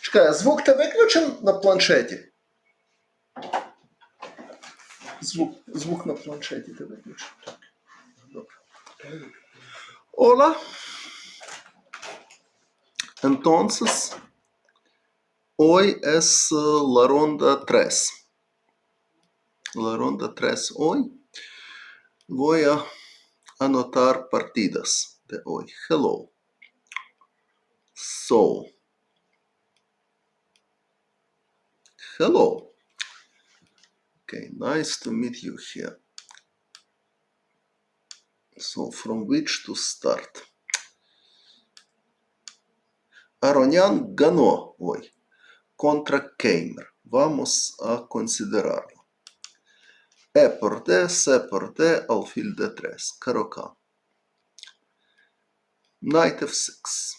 Чекай, а звук ти виключен на планшеті? Звук на планшеті ти виключен. Так. Добре. Hola. Entonces, hoy es la ronda 3. La ronda 3 hoy. Voy a anotar partidas de hoy. Hello. So. Hello. Okay, nice to meet you here. So, from which to start? Aronian ganó hoy contra Keimer. Vamos a considerarlo. E por D, C por D, alfil D3, Caro-Kann. Knight F6.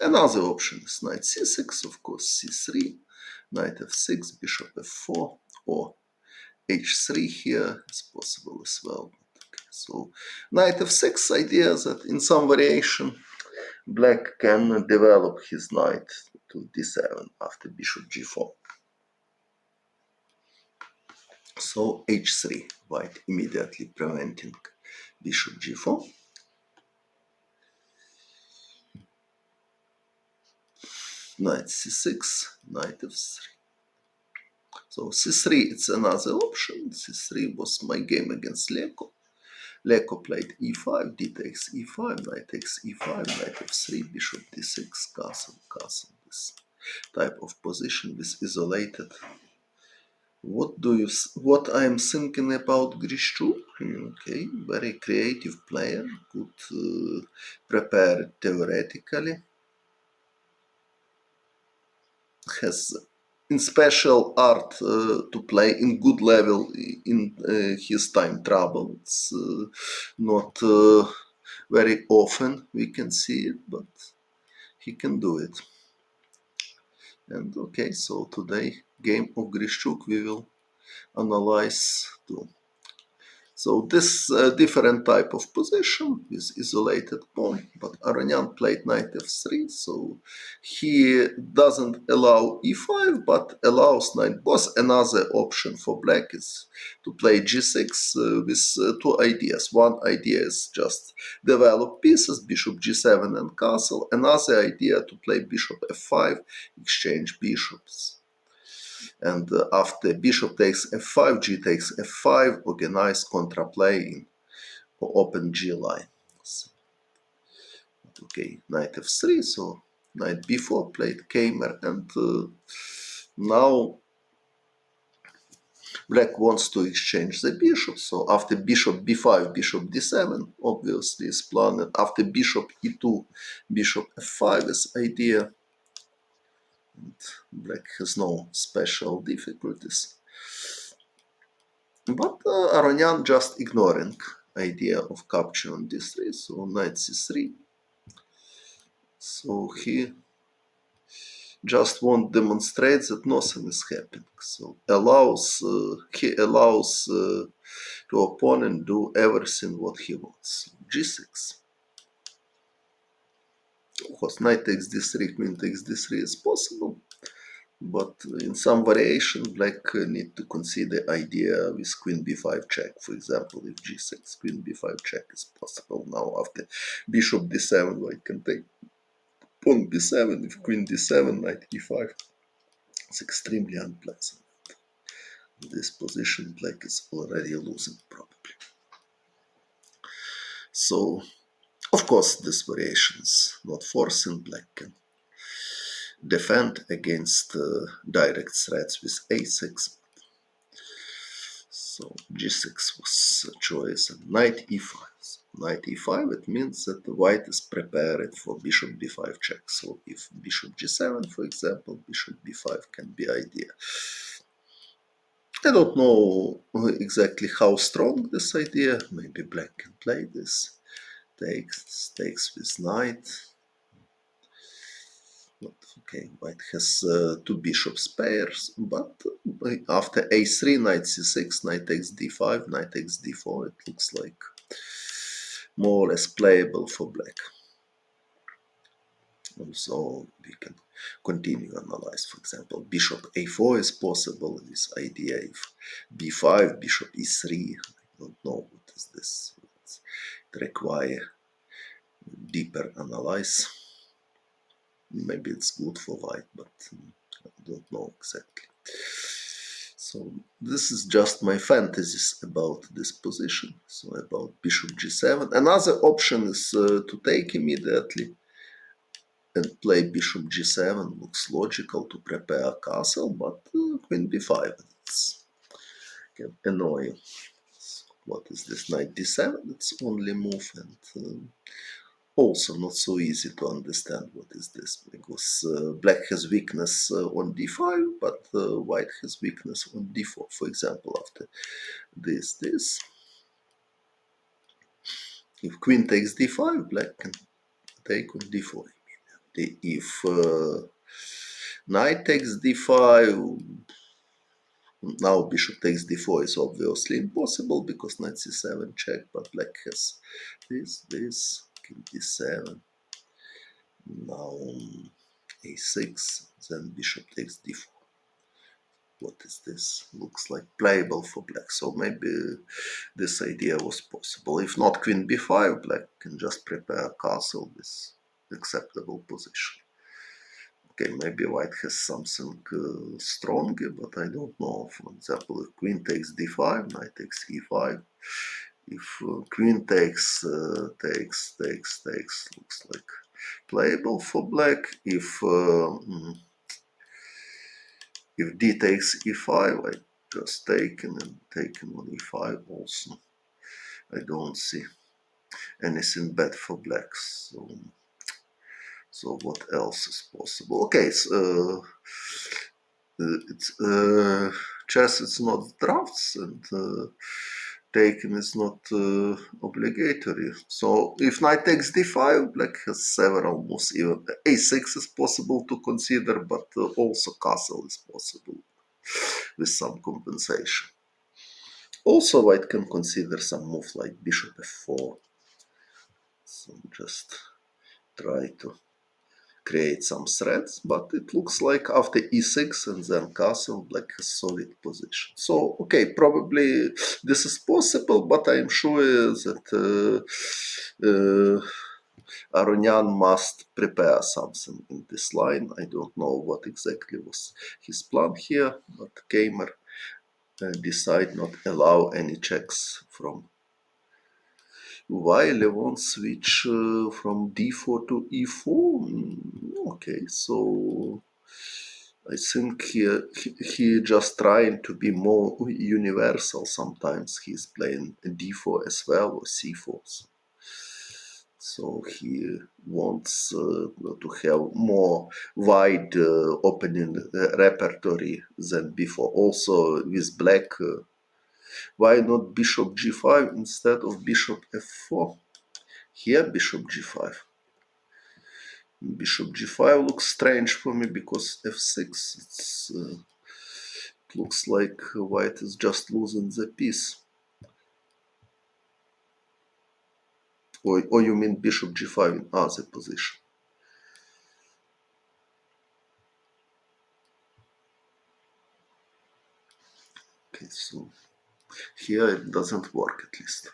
Another option is Knight C6, of course, C3, Knight F6, Bishop F4, or H3 here is possible as well. Okay, so Knight F6 idea that in some variation Black can develop his knight to D7 after Bishop G4. So H3, White immediately preventing Bishop G4. Knight C6, Knight F3. So C3, it's another option. C3 was my game against Leko. Leko played E5, D takes E5, Knight takes E5, Knight F3, Bishop D6, castle, castle. This type of position with isolated. What I'm thinking about Grishchuk? Okay, very creative player, good prepared theoretically. Has in special art to play in good level in his time trouble. It's not very often we can see it, but he can do it. And okay, so today game of Grishchuk we will analyze too. So this different type of position is isolated pawn, but Aronian played Knight F3, so he doesn't allow E5, but allows Knight boss. Another option for Black is to play G6 with two ideas. One idea is just develop pieces, Bishop G7 and castle. Another idea to play Bishop F5, exchange bishops. And after Bishop takes F5, G takes F5, organize contraplay in open G line. So, okay, Knight F3, so Knight B4 played Keimer, and now Black wants to exchange the bishop. So after Bishop B5, Bishop D7, obviously is planned. After Bishop E2, Bishop F5 is idea. And Black has no special difficulties. But Aronian just ignoring idea of capture on D3, so Knight C3. So he just won't demonstrate that nothing is happening. So he allows to opponent do everything what he wants. G6. Of course, Knight takes D3, Queen takes D3 is possible. But in some variation, Black need to consider idea with Queen B5 check. For example, if G6, Queen B5 check is possible now after Bishop D7, White can take Pawn B7. If Queen D7, Knight E5, it's extremely unpleasant. In this position, Black is already losing probably. So, of course, this variation is not forcing. Black can defend against direct threats with A6. So g6 was a choice, and knight e5. So knight e5, it means that the white is prepared for bishop b5 check. So if bishop g7, for example, bishop b5 can be idea. I don't know exactly how strong this idea. Maybe black can play this. Takes with knight. But okay, white has two bishops pairs, but after a3, knight c6, knight takes d5, knight takes d4, it looks like more or less playable for black. So we can continue analyze. For example, bishop a4 is possible. This idea if b5, bishop e3. I don't know what is this. It require deeper analyze. Maybe it's good for white, but I don't know exactly. So this is just my fantasies about this position. So about bishop g7. Another option is to take immediately and play bishop g7. Looks logical to prepare a castle, but queen b5. It's annoying. So what is this? Knight d7? It's only move, and also not so easy to understand what is this, because black has weakness on d5, but white has weakness on d4. For example, after this, if queen takes d5, black can take on d4 immediately. If knight takes d5, now bishop takes d4 is obviously impossible because knight c7 check, but black has this, king d7, now a6, then bishop takes d4. What is this? Looks like playable for black, so maybe this idea was possible. If not queen b5, black can just prepare a castle with acceptable position. Okay, maybe white has something stronger, but I don't know. For example, if queen takes d5, knight takes e5. If queen takes, looks like playable for black. If d takes e5, I just taken and taken on e5 also. I don't see anything bad for black. So what else is possible? Okay, so, it's chess. It's not drafts, and taken is not obligatory. So if knight takes d5, black has several moves. Even a6 is possible to consider, but also castle is possible with some compensation. Also, white can consider some moves like bishop f4. So just try to create some threats, but it looks like after e6 and then castle, black has solid position. So, okay, probably this is possible, but I'm sure that Aronian must prepare something in this line. I don't know what exactly was his plan here, but Gamer decide not allow any checks from while Levon switch from d4 to e4. Okay, so I think he just trying to be more universal. Sometimes he's playing d4 as well or c4. So he wants to have more wide opening repertory than before. Also with black. Why not bishop g5 instead of bishop f4? Here bishop g5. Bishop g5 looks strange for me because f6, it looks like white is just losing the piece. Or you mean bishop g5 in other position? Okay, so here it doesn't work at least.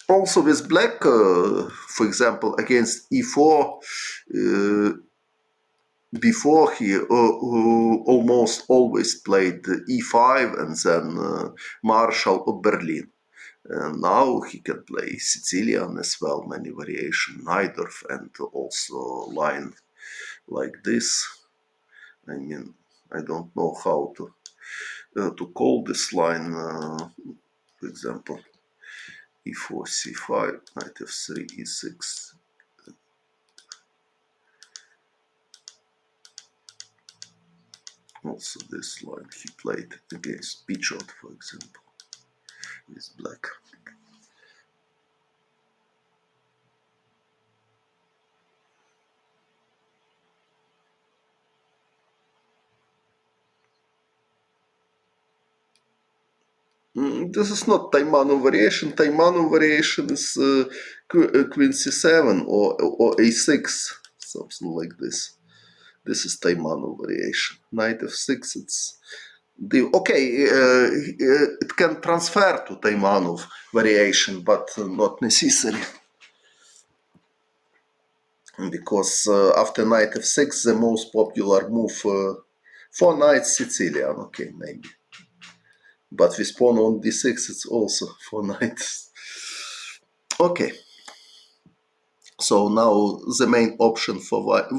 Also with black, for example, against e4, before he almost always played e5 and then Marshall or Berlin. And now he can play Sicilian as well, many variation, Najdorf, and also line like this. I mean, I don't know how to to call this line, for example, e4, c5, knight f3, e6. Also this line he played against Pichot, for example, with black. This is not Taimano variation. Taimano variation is Queen c7 or a6, something like this. This is Taimano variation. Knight f6, it's it can transfer to Taimanov variation, but not necessary. Because after knight f6, the most popular move for knight Sicilian, okay, maybe. But with pawn on d6, it's also for knights. Okay. So now the main options for white,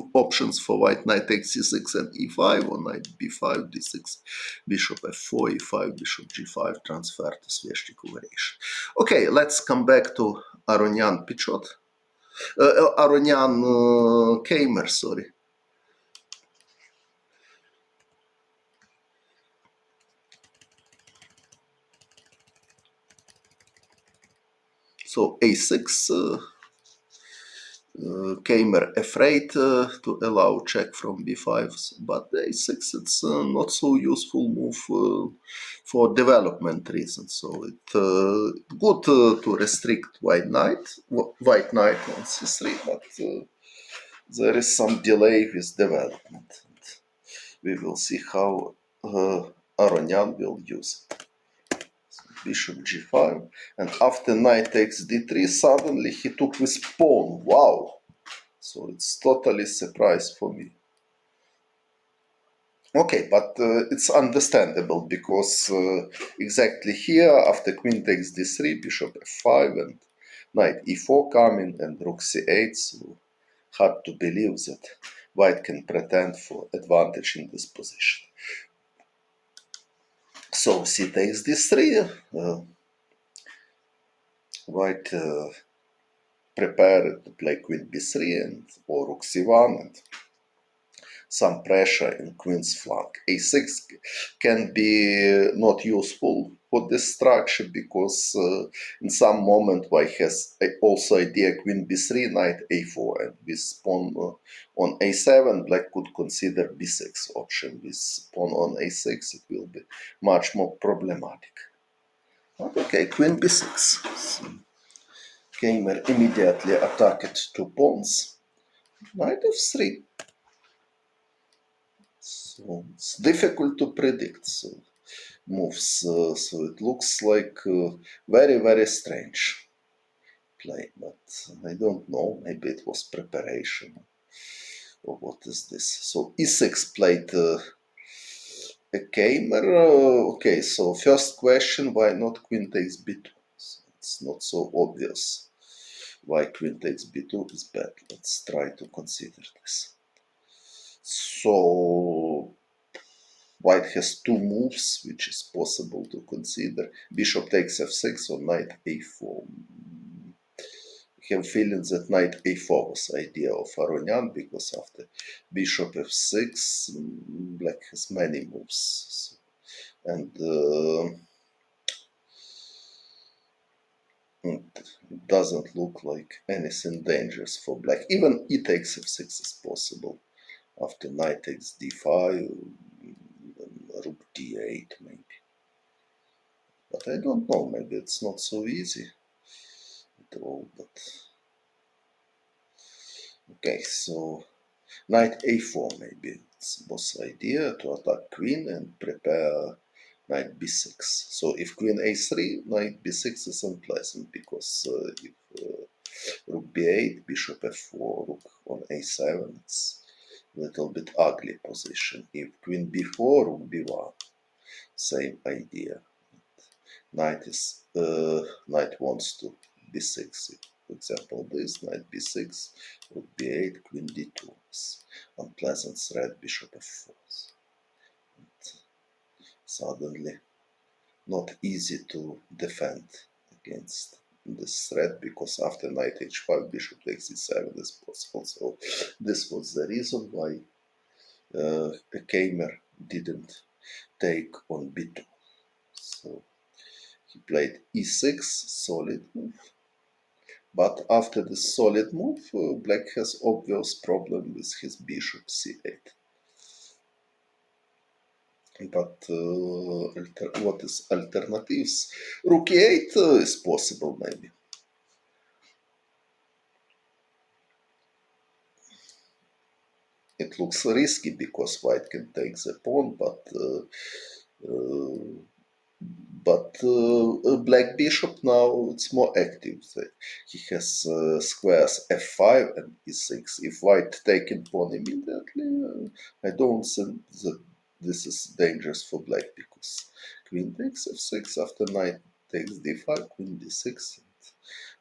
knight takes c6 and e5, or knight b5, d6, bishop f4, e5, bishop g5, transfer to Sveshnikov variation. Okay, let's come back to Aronian Pichot. Aronian Kamer, sorry. So a6, Kamer afraid to allow check from b5, but a6 it's not so useful move for development reasons. So it's good to restrict white knight on c3, but there is some delay with development. We will see how Aronian will use it. Bishop g5, and after knight takes d3, suddenly he took with pawn. Wow! So it's totally surprise for me. Okay, but it's understandable because exactly here, after queen takes d3, bishop f5, and knight e4 coming, and rook c8, so hard to believe that white can pretend for advantage in this position. So c takes d3, white prepared to play queen b3 and or rook c1, and some pressure in queen's flank. a6 can be not useful for this structure because in some moment white has also idea queen b3, knight a4, and with pawn on a7 black could consider b6 option. With pawn on a6 it will be much more problematic. But okay, queen b6. So, Gamer immediately attacked two pawns. Knight f3. So it's difficult to predict moves. So it looks like very, very strange play. But I don't know. Maybe it was preparation. Or what is this? So e6 played a gamer. Okay, so first question, why not queen takes b2? So it's not so obvious why queen takes b2 is bad. Let's try to consider this. So white has two moves which is possible to consider. Bishop takes f6 or knight a4. I have feeling that knight a4 was idea of Aronian because after bishop f6 black has many moves. And it doesn't look like anything dangerous for black. Even e takes f6 is possible. After knight takes d5, rook d8 maybe. But I don't know, maybe it's not so easy at all, but okay, so knight a4 maybe it was idea to attack queen and prepare knight b6. So if queen a3, knight b6 is unpleasant because if rook b8, bishop f4, rook on a7, it's a little bit ugly position. If queen b4, rook b1, same idea. Knight wants to b6. For example, this knight b6, rook b8, queen d2. Unpleasant threat, bishop f4. suddenly not easy to defend against this threat, because after knight h5 bishop takes e7 is possible. So this was the reason why Kamer didn't take on b2. So he played e6, solid move. But after this solid move, black has obvious problem with his bishop c8. But what is alternatives? Rook e8 is possible, maybe. It looks risky because white can take the pawn, but black bishop now it's more active. He has squares f5 and e6. If white taking pawn immediately, I don't think that this is dangerous for black, because queen takes f6 after knight takes d5, queen d6. And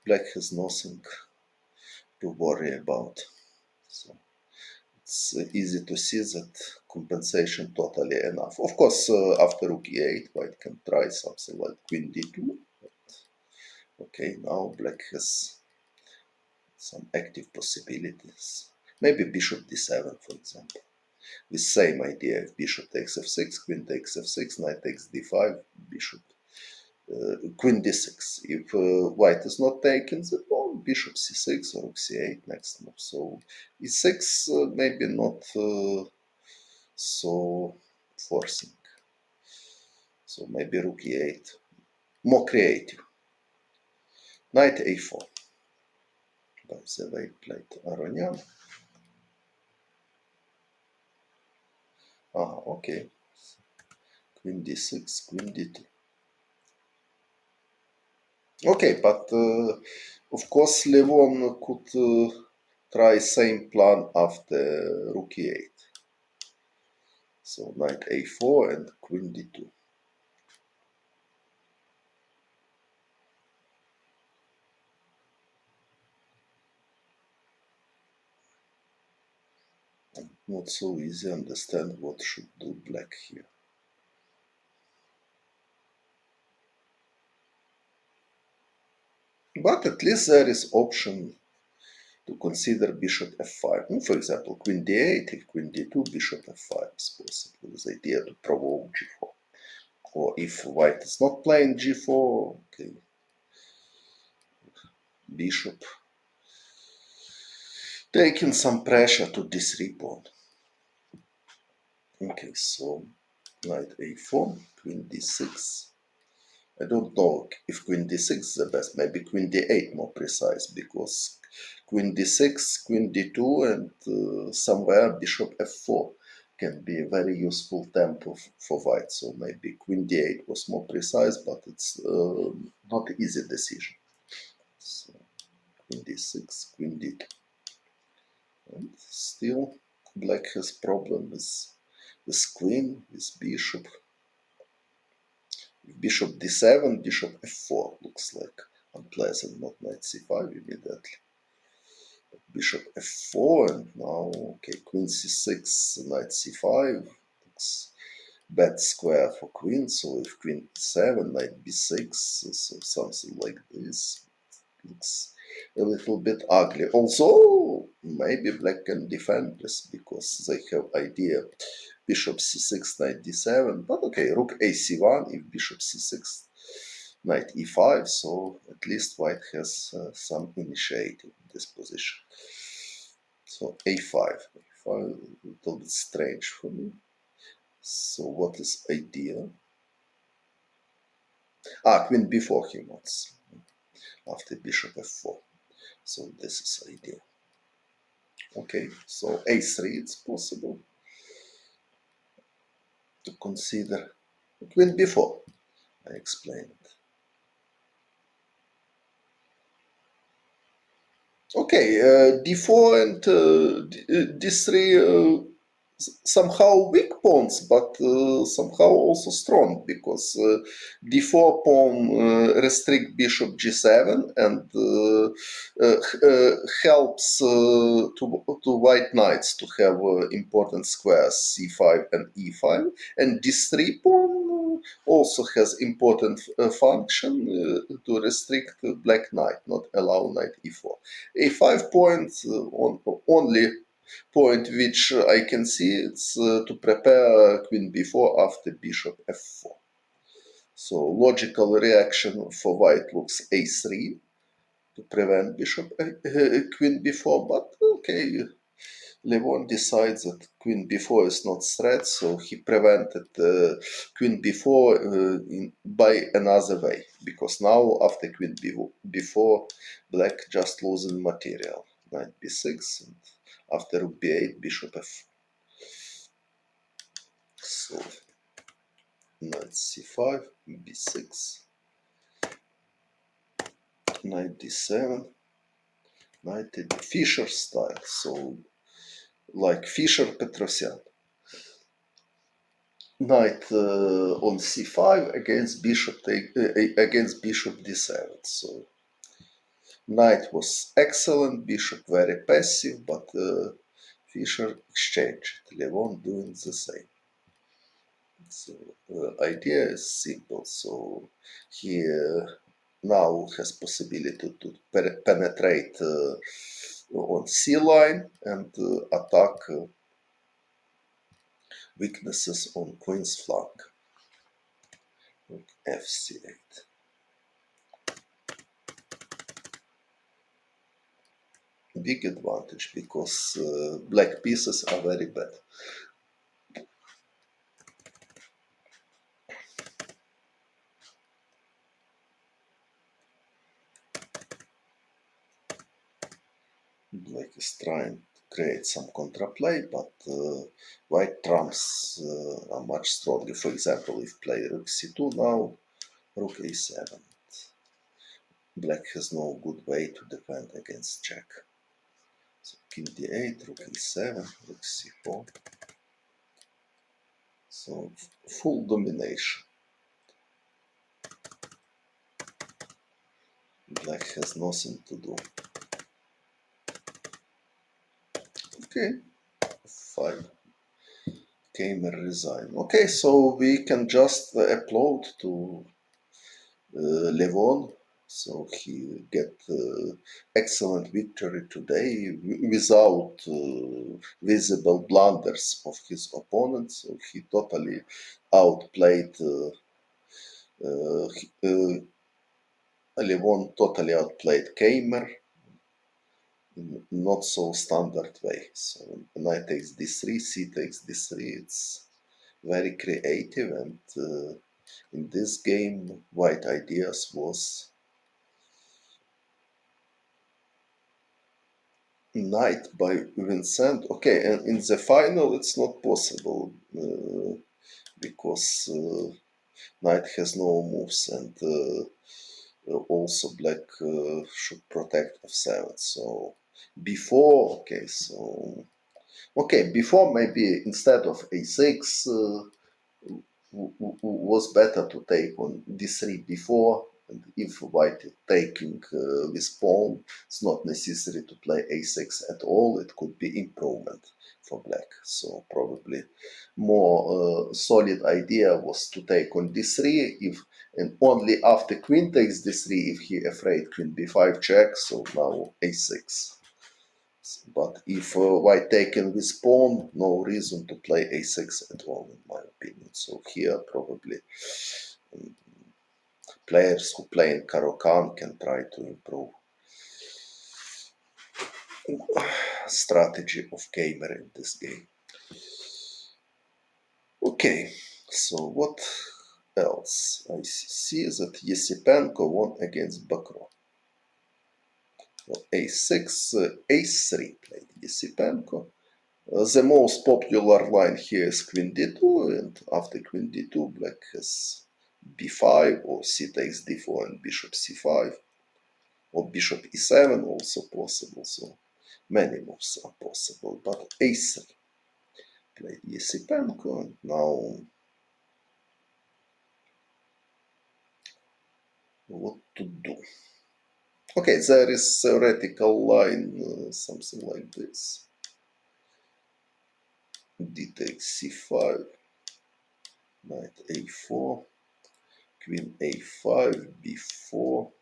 black has nothing to worry about. So it's easy to see that compensation totally enough. Of course, after rook e8, white can try something like queen d2. But okay, now black has some active possibilities. Maybe bishop d7, for example. With same idea, if bishop takes f6, queen takes f6, knight takes d5, bishop queen d6. If white is not taking the pawn, bishop c6 or rook c8 next move. So e6 maybe not so forcing. So maybe rook e8, more creative. Knight a4. By the way, played Aronian. Ah, okay. Queen d6, queen d2. Okay, but of course Levon could try same plan after rook e8. So knight a4 and queen d2. Not so easy understand what should do black here. But at least there is option to consider bishop f5. For example, queen d8, if queen d2, bishop f5 is possible, with the idea to provoke g4. Or if white is not playing g4, okay, bishop taking some pressure to d3 pawn. Okay, so knight a4, queen d6. I don't know if queen d6 is the best. Maybe queen d8 more precise, because queen d6, queen d2, and somewhere bishop f4 can be a very useful tempo for white. So maybe queen d8 was more precise, but it's not an easy decision. So queen d6, queen d2. And still black has problem with queen, with bishop. Bishop d7, bishop f4 looks like unpleasant, not knight c5 immediately. Bishop f4, and now, okay, queen c6, knight c5, looks bad square for queen. So if queen e7, knight b6, so something like this looks a little bit ugly. Also, maybe black can defend this, because they have idea bishop c6, knight d7, but okay, rook ac1, if bishop c6, knight e5, so at least white has some initiative in this position. So a5, a5, a little bit strange for me. So what is idea? Queen b4 he wants, after bishop f4. So this is idea. Okay, so a3 it's possible to consider. Queen b4, I explained. Okay, d4 and d3 somehow weak pawns, but somehow also strong, because d4 pawn restrict bishop g7 and helps to white knights to have important squares c5 and e5, and d3 pawn also has important function to restrict black knight, not allow knight e4. A5 point, only point which I can see, it's to prepare queen b4 after bishop f4. So logical reaction for white looks a3 to prevent bishop queen b4, but okay, Levon decides that queen b4 is not threat, so he prevented queen b4 by another way, because now after queen b4, black just losing material. Knight b6, and after rook b8, bishop f4. So knight c5, b6, knight d7, knight Fischer style, so like Fischer Petrosyan. Knight on c5 against bishop d7. So knight was excellent, bishop very passive, but Fischer exchanged. Levon doing the same. So idea is simple. So he now has possibility to penetrate on c line and attack weaknesses on queen's flank. fc8. Big advantage, because black pieces are very bad. Black is trying to create some counterplay, but white trumps are much stronger. For example, if play rook c2 now, rook a7. Black has no good way to defend against check. So king d8, rook e7, rook c4. So full domination. Black has nothing to do. Okay, 5. Came and resign. Okay, so we can just applaud to Levon. So he get excellent victory today without visible blunders of his opponents. So he totally outplayed. Levon totally outplayed Kamer in not so standard way. So knight takes d3, c takes d3. It's very creative, and in this game, white ideas was knight by Vincent. Okay, and in the final it's not possible because knight has no moves, and also black should protect f7. So before, okay, so okay, before maybe instead of a6 was better to take on d3 before, and if white is taking with pawn, it's not necessary to play a6 at all. It could be improvement for black. So probably more solid idea was to take on d3, if and only after queen takes d3 if he afraid queen b5 check. So now a6. But if white taken with pawn, no reason to play a6 at all, in my opinion. So here probably players who play in Caro-Kann can try to improve strategy of gamer in this game. Okay, so what else? I see that Yesipenko won against Bakro. Well, a6, a3 played Yesipenko. The most popular line here is queen d2, and after queen d2, black has b5, or c takes d4 and bishop c5, or bishop e7 also possible. So many moves are possible, but a3 played Yesipenko, and now what to do? Okay, there is theoretical line, something like this. D takes c5, knight a4, queen a5 before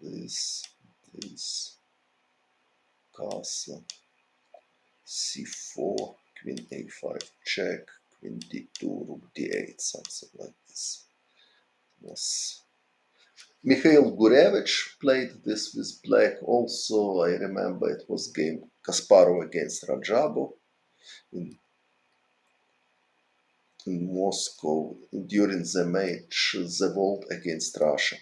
this castle c4, queen a5 check, queen d2, rook d8, something like this. Was Mikhail Gurevich played this with black. Also, I remember it was game Kasparov against Rajabov in Moscow during the match The World against Russia.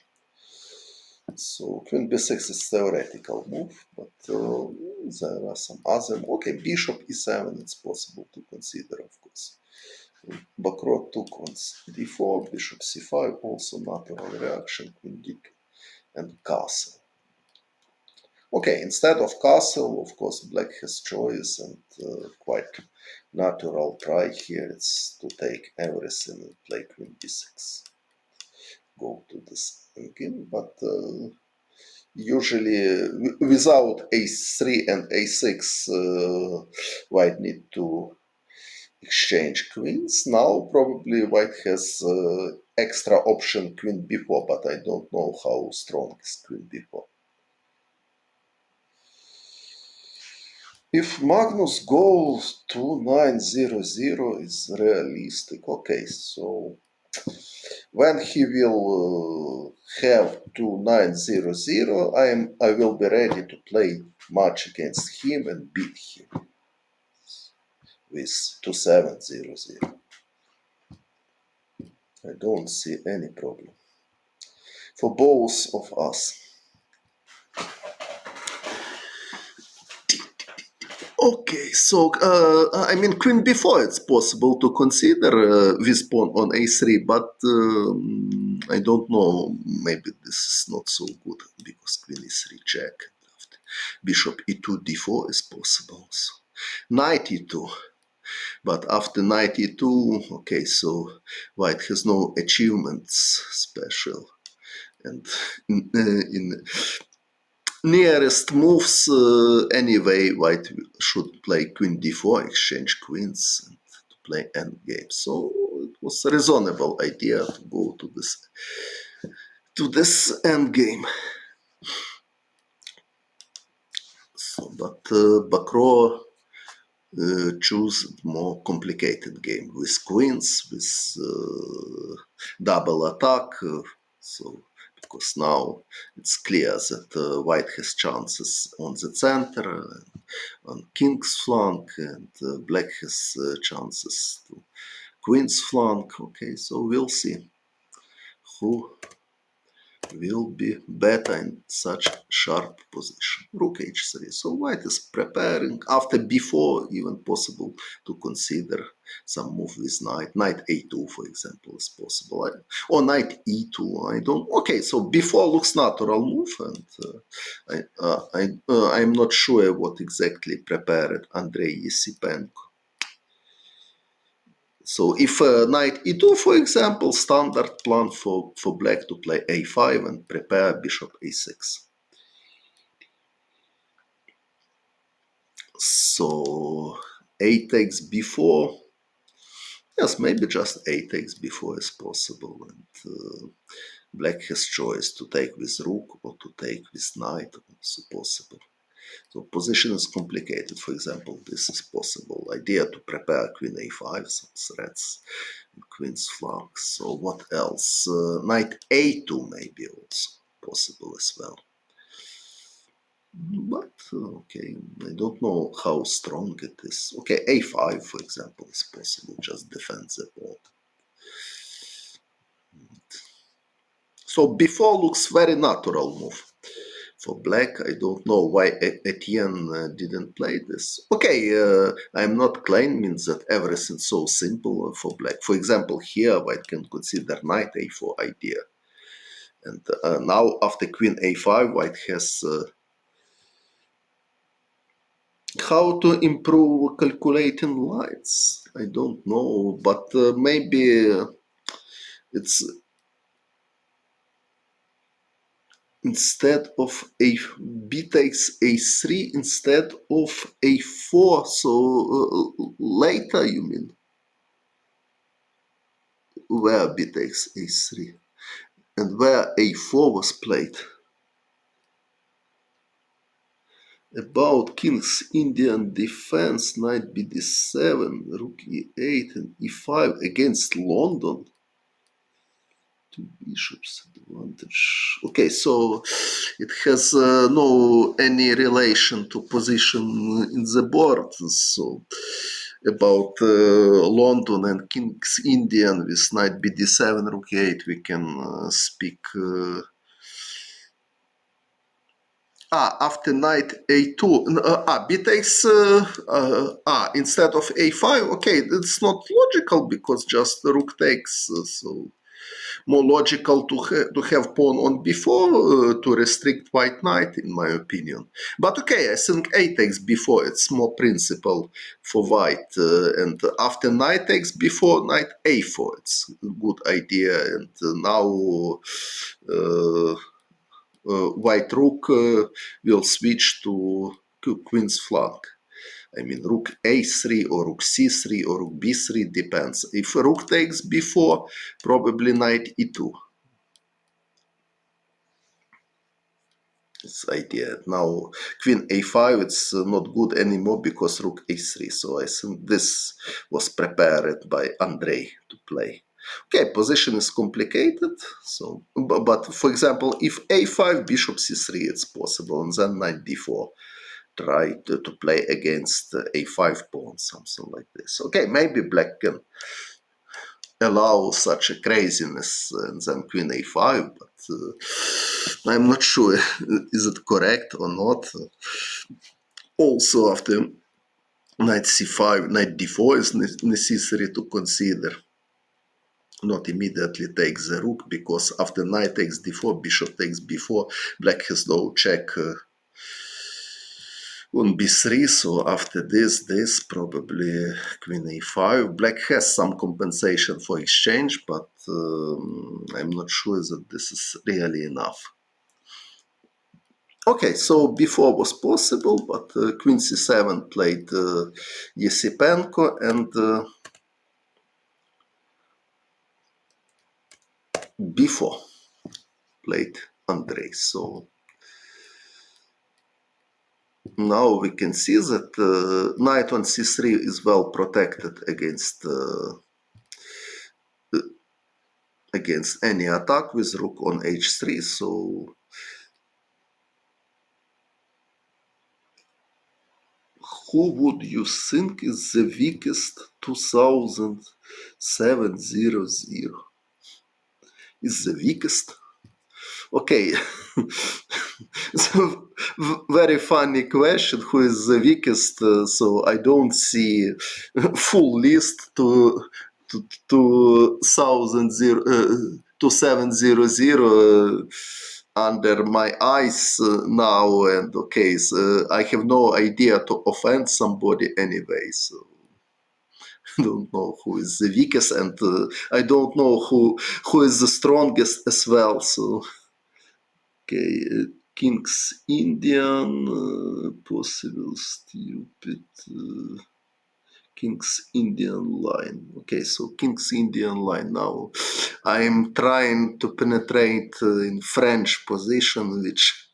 So queen b6 is theoretical move, but there are some other. Okay, bishop e7 it's possible to consider, of course. Bakro took on d4, bishop c5, also natural reaction, queen d2, and castle. Okay, instead of castle, of course, black has choice, and quite natural try here. It's to take everything and play queen b6. Go to this again, but usually without a3 and a6, white need to exchange queens. Now probably white has extra option queen b4, but I don't know how strong is queen b4. If Magnus goes to 900 is realistic, okay, so when he will have 2900, I will be ready to play match against him and beat him with 2700. I don't see any problem for both of us. Okay, so I mean queen b4 it's possible to consider this pawn on a3, but I don't know, maybe this is not so good because queen e3 check, bishop e2 d4 is possible, so knight e2, but after knight e2, okay, so white has no achievements special, and in nearest moves, anyway, white should play queen d4, exchange queens, and to play endgame. So it was a reasonable idea to go to this endgame. So, but Bakro choose more complicated game with queens, with double attack. So because now it's clear that white has chances on the center, on king's flank, and black has chances to queen's flank. Okay, so we'll see who will be better in such sharp position. Rook h3. So white is preparing. After b4, even possible to consider some move with knight. Knight a2, for example, is possible. Or knight e2. I don't. Okay, so b4 looks natural move, and I'm not sure what exactly prepared Andrei Yesipenko. So if knight e2, for example, standard plan for black to play a5 and prepare bishop a6. So a takes b4. Yes, maybe just a takes b4 is possible. And black has choice to take with rook or to take with knight, also possible. So position is complicated. For example, this is possible. Idea to prepare queen a5, some threats, and queen's flank. So what else? Knight a2 maybe also possible as well. But okay, I don't know how strong it is. Okay, a5 for example is possible. Just defend the pawn. So b4 looks very natural move. For black, I don't know why Etienne didn't play this. Okay, I'm not claiming that everything's so simple for black. For example, here white can consider knight a4 idea. And now after queen a5, white has how to improve calculating lines. I don't know, but maybe it's instead of b takes a3 instead of a4. So later, you mean? where b takes a3 and where a4 was played. About king's Indian defense, knight bd7, rook e8 and e5 against London. Two bishops advantage. Okay, so it has no any relation to position in the board. So about London and king's Indian with knight bd7, rook e8, we can speak. After knight a2, b takes instead of a5. Okay, it's not logical because just the rook takes. So more logical to have pawn on b4 to restrict white knight, in my opinion. But okay, I think a takes b4. It's more principle for white, and after knight takes b4, knight a4. It's a good idea, and now. White rook will switch to queen's flank. I mean, rook a3 or rook c3 or rook b3 depends. If rook takes b4, probably knight e2. This idea. Now, queen a5, it's not good anymore because rook a3. So I think this was prepared by Andrei to play. Okay, position is complicated. So, but for example, if a5, bishop c3, it's possible, and then knight d4. Try to play against a5 pawn, something like this. Okay, maybe black can allow such a craziness and then queen a5, but I'm not sure is it correct or not. Also, after knight c5, knight d4 is necessary to consider. Not immediately take the rook, because after knight takes d4, bishop takes b4, black has no check on b3, so after this probably queen a5. Black has some compensation for exchange, but I'm not sure that this is really enough. Okay, so b4 was possible, but queen c7 played Yesipenko, and b4 played Andrei. So now we can see that knight on c3 is well protected against any attack with rook on h3. So who would you think is the weakest 2700? Is the weakest? Okay, so very funny question. Who is the weakest? So I don't see full list to 2700 under my eyes now, and okay, so I have no idea to offend somebody anyway. So I don't know who is the weakest, and I don't know who is the strongest as well. So okay, King's Indian, possible stupid. King's Indian line. Okay, so King's Indian line. Now I'm trying to penetrate in French position, which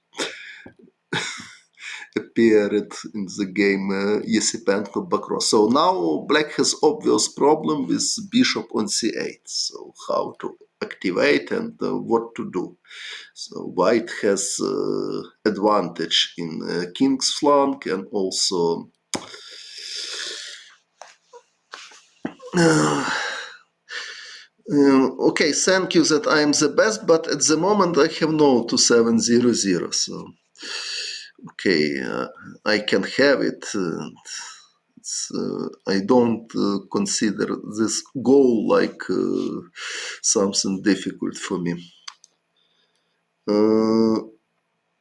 appeared in the game Yesipenko Bakro. So now black has obvious problem with bishop on c8. So how to activate and what to do. So white has advantage in king's flank, and also okay, thank you that I am the best, but at the moment I have no 2700. So okay, I can have it. I don't consider this goal like something difficult for me.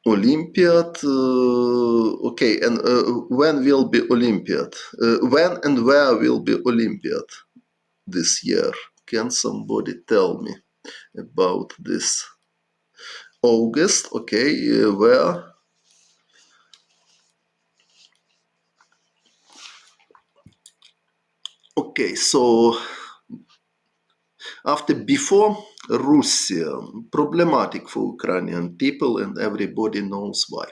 Olympiad, okay, and when will be Olympiad? When and where will be Olympiad this year? Can somebody tell me about this? August, okay, where? Okay, so After before Russia, problematic for Ukrainian people, and everybody knows why.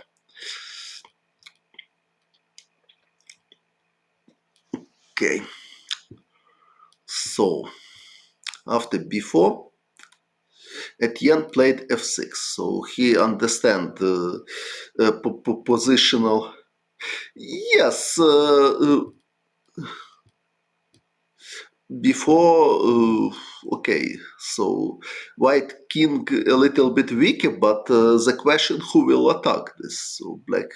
Okay, so after before, Etienne played f6, so he understand the positional. Yes, before, okay, so white king a little bit weaker, but the question who will attack this. So black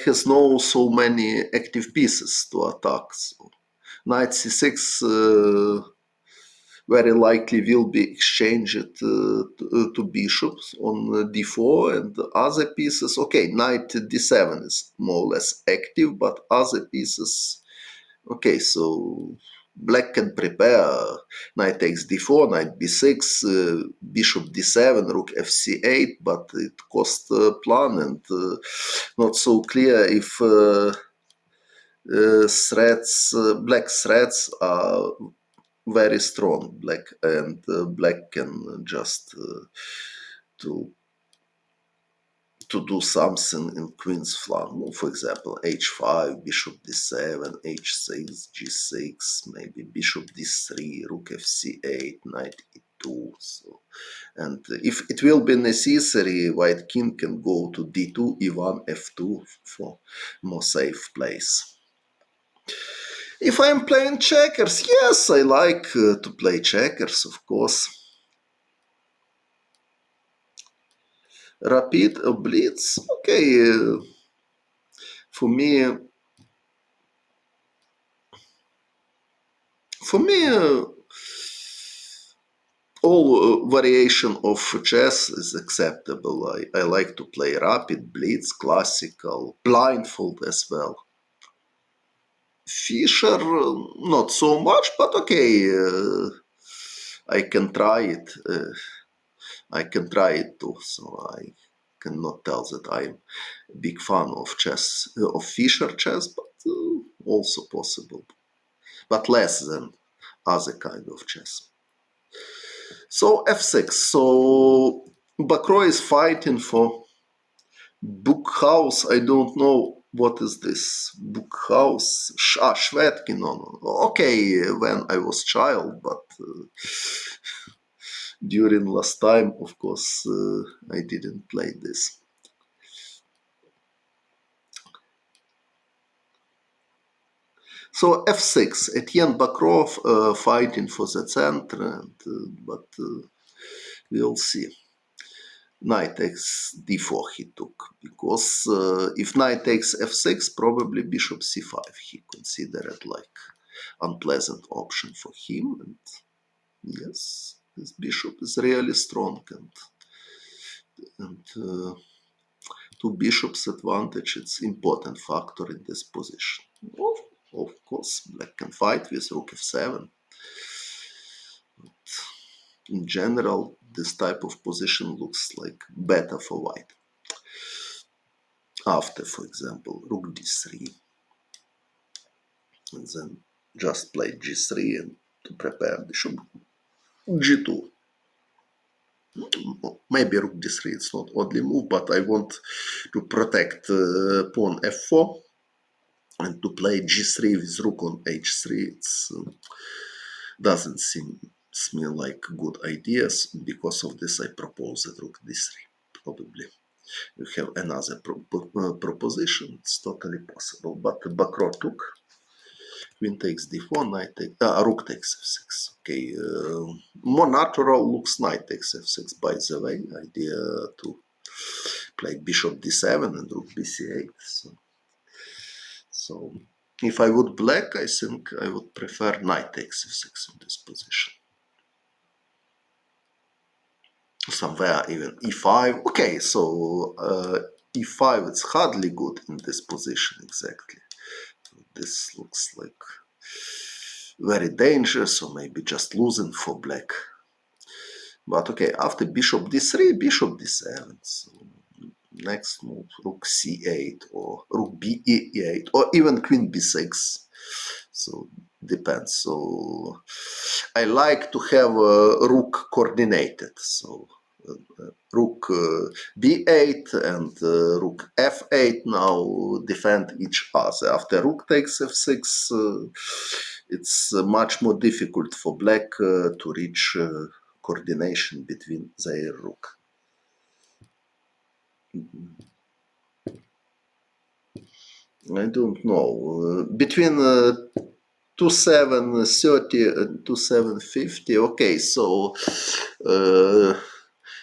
has no so many active pieces to attack. So knight c6 very likely will be exchanged to bishops on d4 and other pieces. Okay, knight d7 is more or less active, but other pieces. Okay, so black can prepare knight takes d4, knight b6, bishop d7, rook fc8, but it costs plan and not so clear if black threats are very strong. Black can just to do something in queen's flank. For example, h5, bishop d7, h6, g6, maybe bishop d3, rook fc8, knight e2. So, and if it will be necessary, white king can go to d2, e1, f2 for more safe place. If I'm playing checkers, yes, I like to play checkers, of course. Rapid or blitz, okay. For me, for me, all variation of chess is acceptable. I like to play rapid, blitz, classical, blindfold as well. Fisher, not so much, but okay, I can try it. I can try it too. So I cannot tell that I'm a big fan of chess, of Fisher chess, but also possible, but less than other kind of chess. So f6. So Bakro is fighting for book house. I don't know what is this book house. Shvedkin. No. Okay, when I was child, but during last time, of course, I didn't play this. So f6. Etienne Bakrov fighting for the center, but we'll see. Knight takes d4 he took, because if knight takes f6, probably bishop c5 he considered like unpleasant option for him. And yes, this bishop is really strong, and two bishops advantage, it's important factor in this position. Of course, black can fight with rook f7. In general, this type of position looks like better for white. After, for example, rook d3, and then just play g3 and to prepare bishop g2. Maybe rook d3, it's not oddly move, but I want to protect pawn f4, and to play g3 with rook on h3, it doesn't seem me like good ideas. Because of this, I propose that rook d3. Probably you have another proposition, it's totally possible, but Bakro took. Queen takes d4, knight takes, rook takes f6. Okay, more natural looks knight takes f6, by the way. Idea to play bishop d7 and rook bc8. So if I would black, I think I would prefer knight takes f6 in this position. Somewhere even e5. Okay, so e5 it's hardly good in this position exactly. This looks like very dangerous, or maybe just losing for black. But okay, after bishop d3, bishop d7. So next move, rook c8 or rook b8 or even queen b6. So depends. So I like to have rook coordinated. So rook b8 and rook f8 now defend each other. After rook takes f6, it's much more difficult for black to reach coordination between their rook. I don't know. Between 2730 and 2750. Okay, so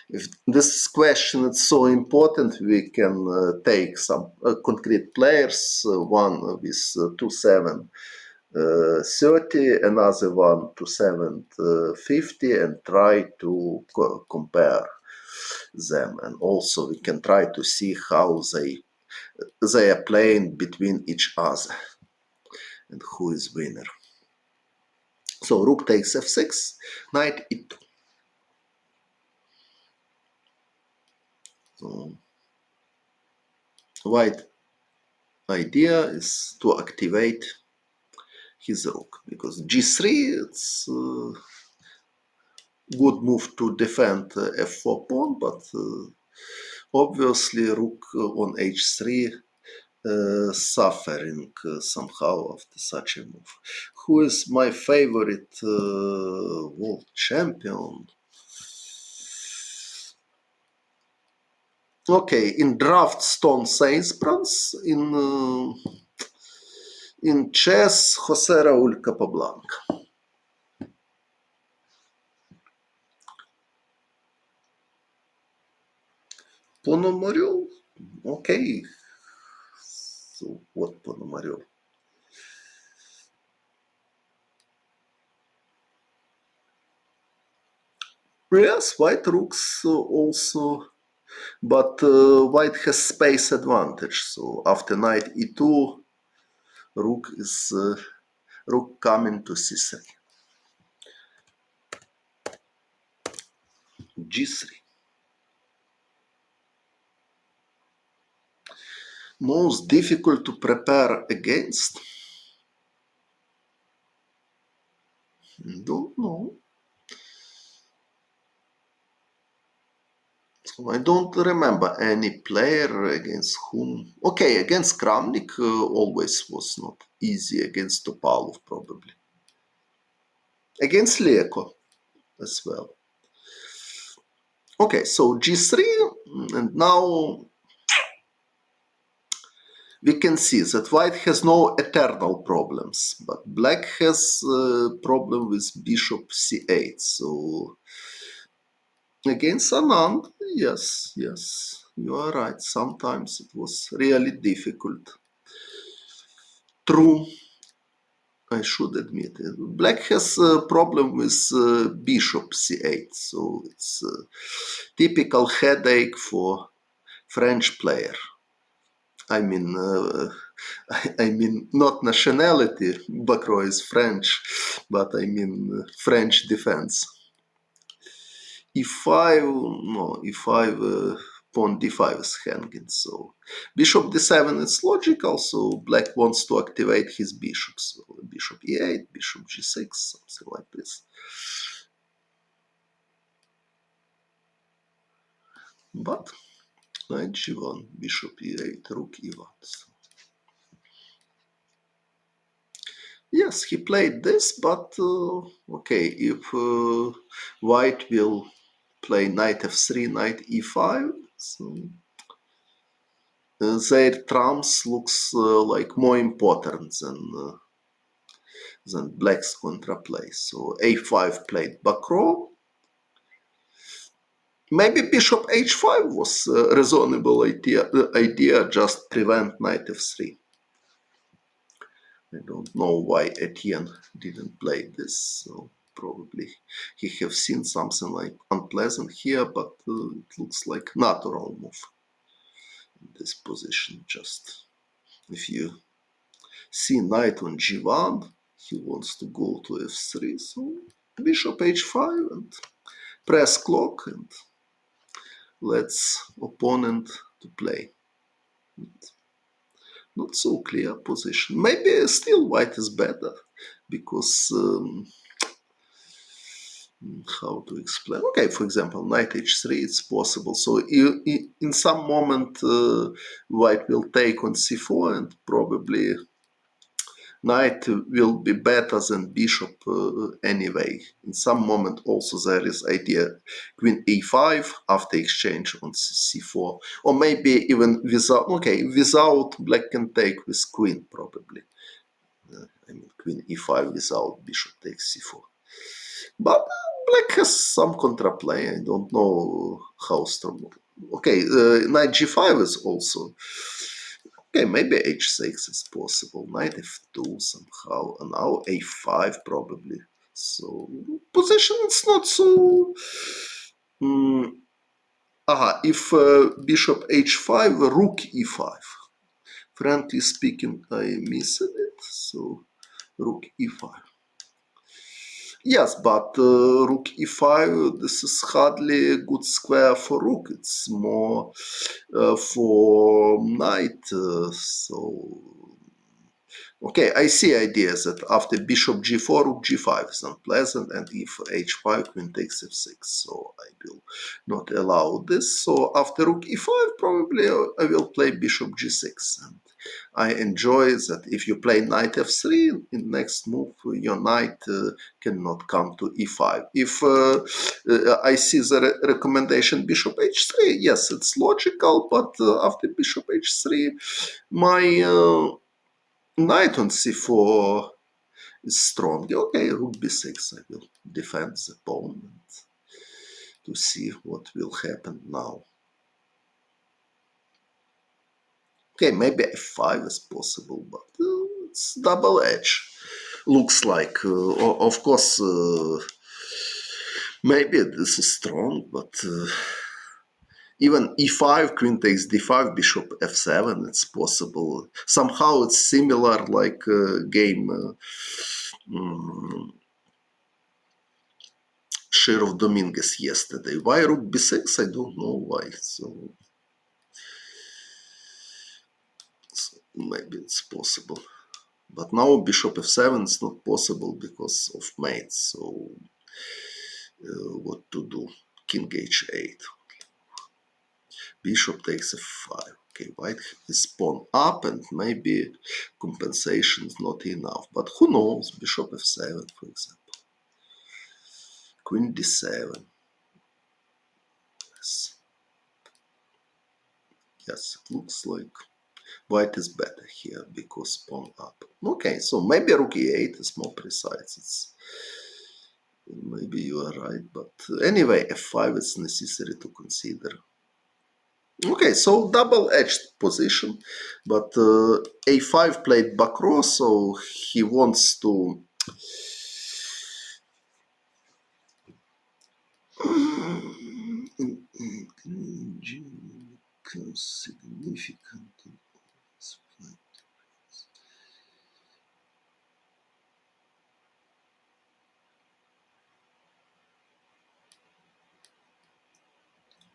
if this question is so important, we can take some concrete players, one with 2730, another one 2750, and try to compare them. And also we can try to see how they are playing between each other and who is winner. So rook takes f6, knight e2. So white idea is to activate his rook, because g3, it's good move to defend f4 pawn, but obviously rook on h3 suffering somehow after such a move. Who is my favorite world champion? Okay, in draft Stone Saints in chess Jose Raúl Capablanca. Ponomarev? Okay. So what Ponomarev? Yes, white rooks also, but white has space advantage. So after knight e2, rook is rook coming to c3. g3. Most difficult to prepare against? Don't know. So I don't remember any player against whom. Okay, against Kramnik always was not easy. Against Topalov probably. Against Leko as well. Okay, so g3, and now we can see that white has no eternal problems, but black has a problem with bishop c8. So against Anand, yes, you are right. Sometimes it was really difficult. True, I should admit it. Black has a problem with bishop c8, so it's a typical headache for French player. I mean, I mean not nationality. Bacro is French, but I mean French defense. e5, no, e5, pawn d5 is hanging. So bishop d7 is logical. So black wants to activate his bishop. So bishop e8, bishop g6, something like this. But knight g1, bishop e8, rook e1. So yes, he played this, but okay, if white will play knight f3, knight e5, so their trumps looks like more important than black's contraplay. So a5 played Bacro. Maybe bishop h5 was a reasonable idea, just prevent knight f3. I don't know why Etienne didn't play this, so probably he have seen something like unpleasant here, but it looks like natural move in this position. Just if you see knight on g1, he wants to go to f3, so bishop h5 and press clock and lets opponent to play. Not so clear position. Maybe still white is better. because how to explain? Okay, for example, knight h3, it's possible. So in some moment, white will take on c4, and probably knight will be better than bishop anyway. In some moment also there is idea queen e5 after exchange on c4, or maybe even without. Okay, without black can take with queen probably. I mean queen e5 without bishop takes c4. But black has some contraplay. I don't know how strong. Okay, knight g5 is also. Okay, maybe h6 is possible. Knight f2 somehow. And now a5 probably. So position it's not so. Mm, if bishop h5, rook e5. Frankly speaking, I missed it. So rook e5. Yes, but rook e5, this is hardly a good square for rook. It's more for knight. So okay, I see ideas that after bishop g4, rook g5 is unpleasant, and if h5, queen takes f6. So I will not allow this. So after rook e5, probably I will play bishop g6. And I enjoy that if you play knight f3, in next move, your knight cannot come to e5. If I see the recommendation bishop h3, yes, it's logical, but after bishop h3, my knight on c4 is strong. Okay, rook b6. I will defend the pawn to see what will happen now. Okay, maybe f5 is possible, but it's double edge. Looks like, of course, maybe this is strong, but even e5, queen takes d5, bishop f7, it's possible. Somehow it's similar like game Sheriff Dominguez yesterday. Why rook b6? I don't know why. So maybe it's possible. But now bishop f7 is not possible because of mate. So what to do? King h8. Bishop takes f5. Okay, white is pawn up, and maybe compensation is not enough. But who knows? Bishop f7, for example. Queen d7. Yes. Yes, it looks like white is better here because pawn up. Okay, so maybe rook e8 is more precise. Maybe you are right, but anyway, f5 is necessary to consider. Okay, so double-edged position, but a5 played Bakro, so he wants to significant.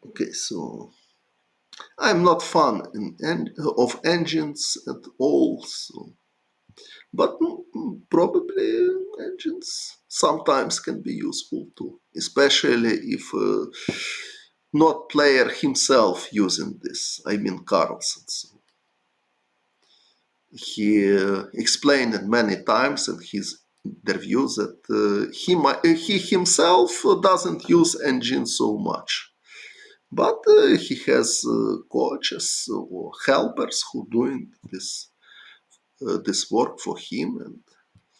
Okay, so I'm not fan of engines at all, so. But probably engines sometimes can be useful too, especially if not player himself using this. I mean Carlsen. So he explained it many times in his interviews that he himself doesn't use engine so much. But he has coaches or helpers who doing this work for him, and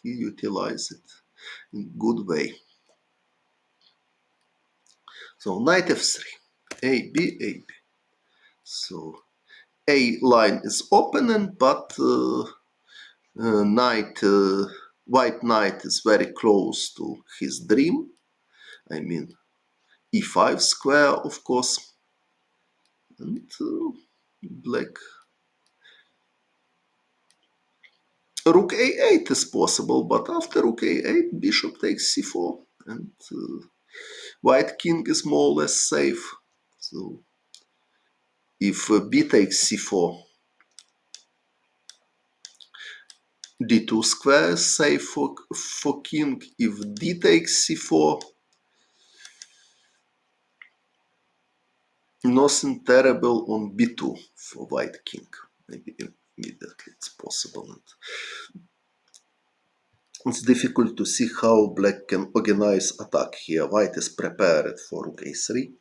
he utilizes it in good way. So knight f3, a b a b. So a line is opening, but white knight is very close to his dream. I mean e5 square, of course, and black. Rook a8 is possible, but after rook a8, bishop takes c4, and white king is more or less safe. So if b takes c4, d2 square is safe for king. If d takes c4, nothing terrible on b2 for white king. Maybe immediately it's possible. And it's difficult to see how black can organize attack here. White is prepared for rook a3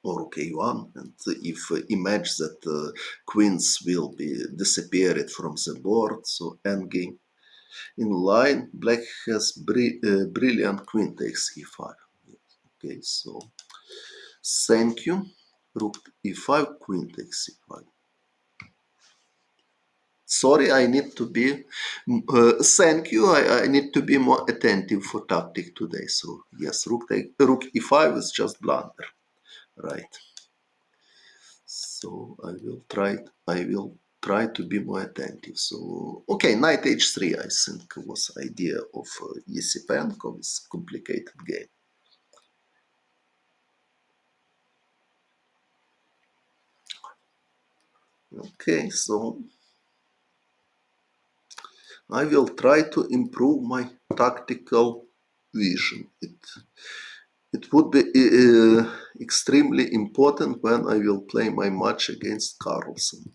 or rook a1, and if image that queens will be disappeared from the board, so endgame. In line, black has brilliant queen takes e5. Okay, so thank you. Rook e5, queen takes e5. Sorry, I need to be. Thank you. I need to be more attentive for tactic today. So yes, rook e5 is just blunder, right? So I will try to be more attentive. So okay, knight h3 I think was idea of Yesipenko. It's complicated game. Okay, so I will try to improve my tactical vision. It would be extremely important when I will play my match against Carlsen.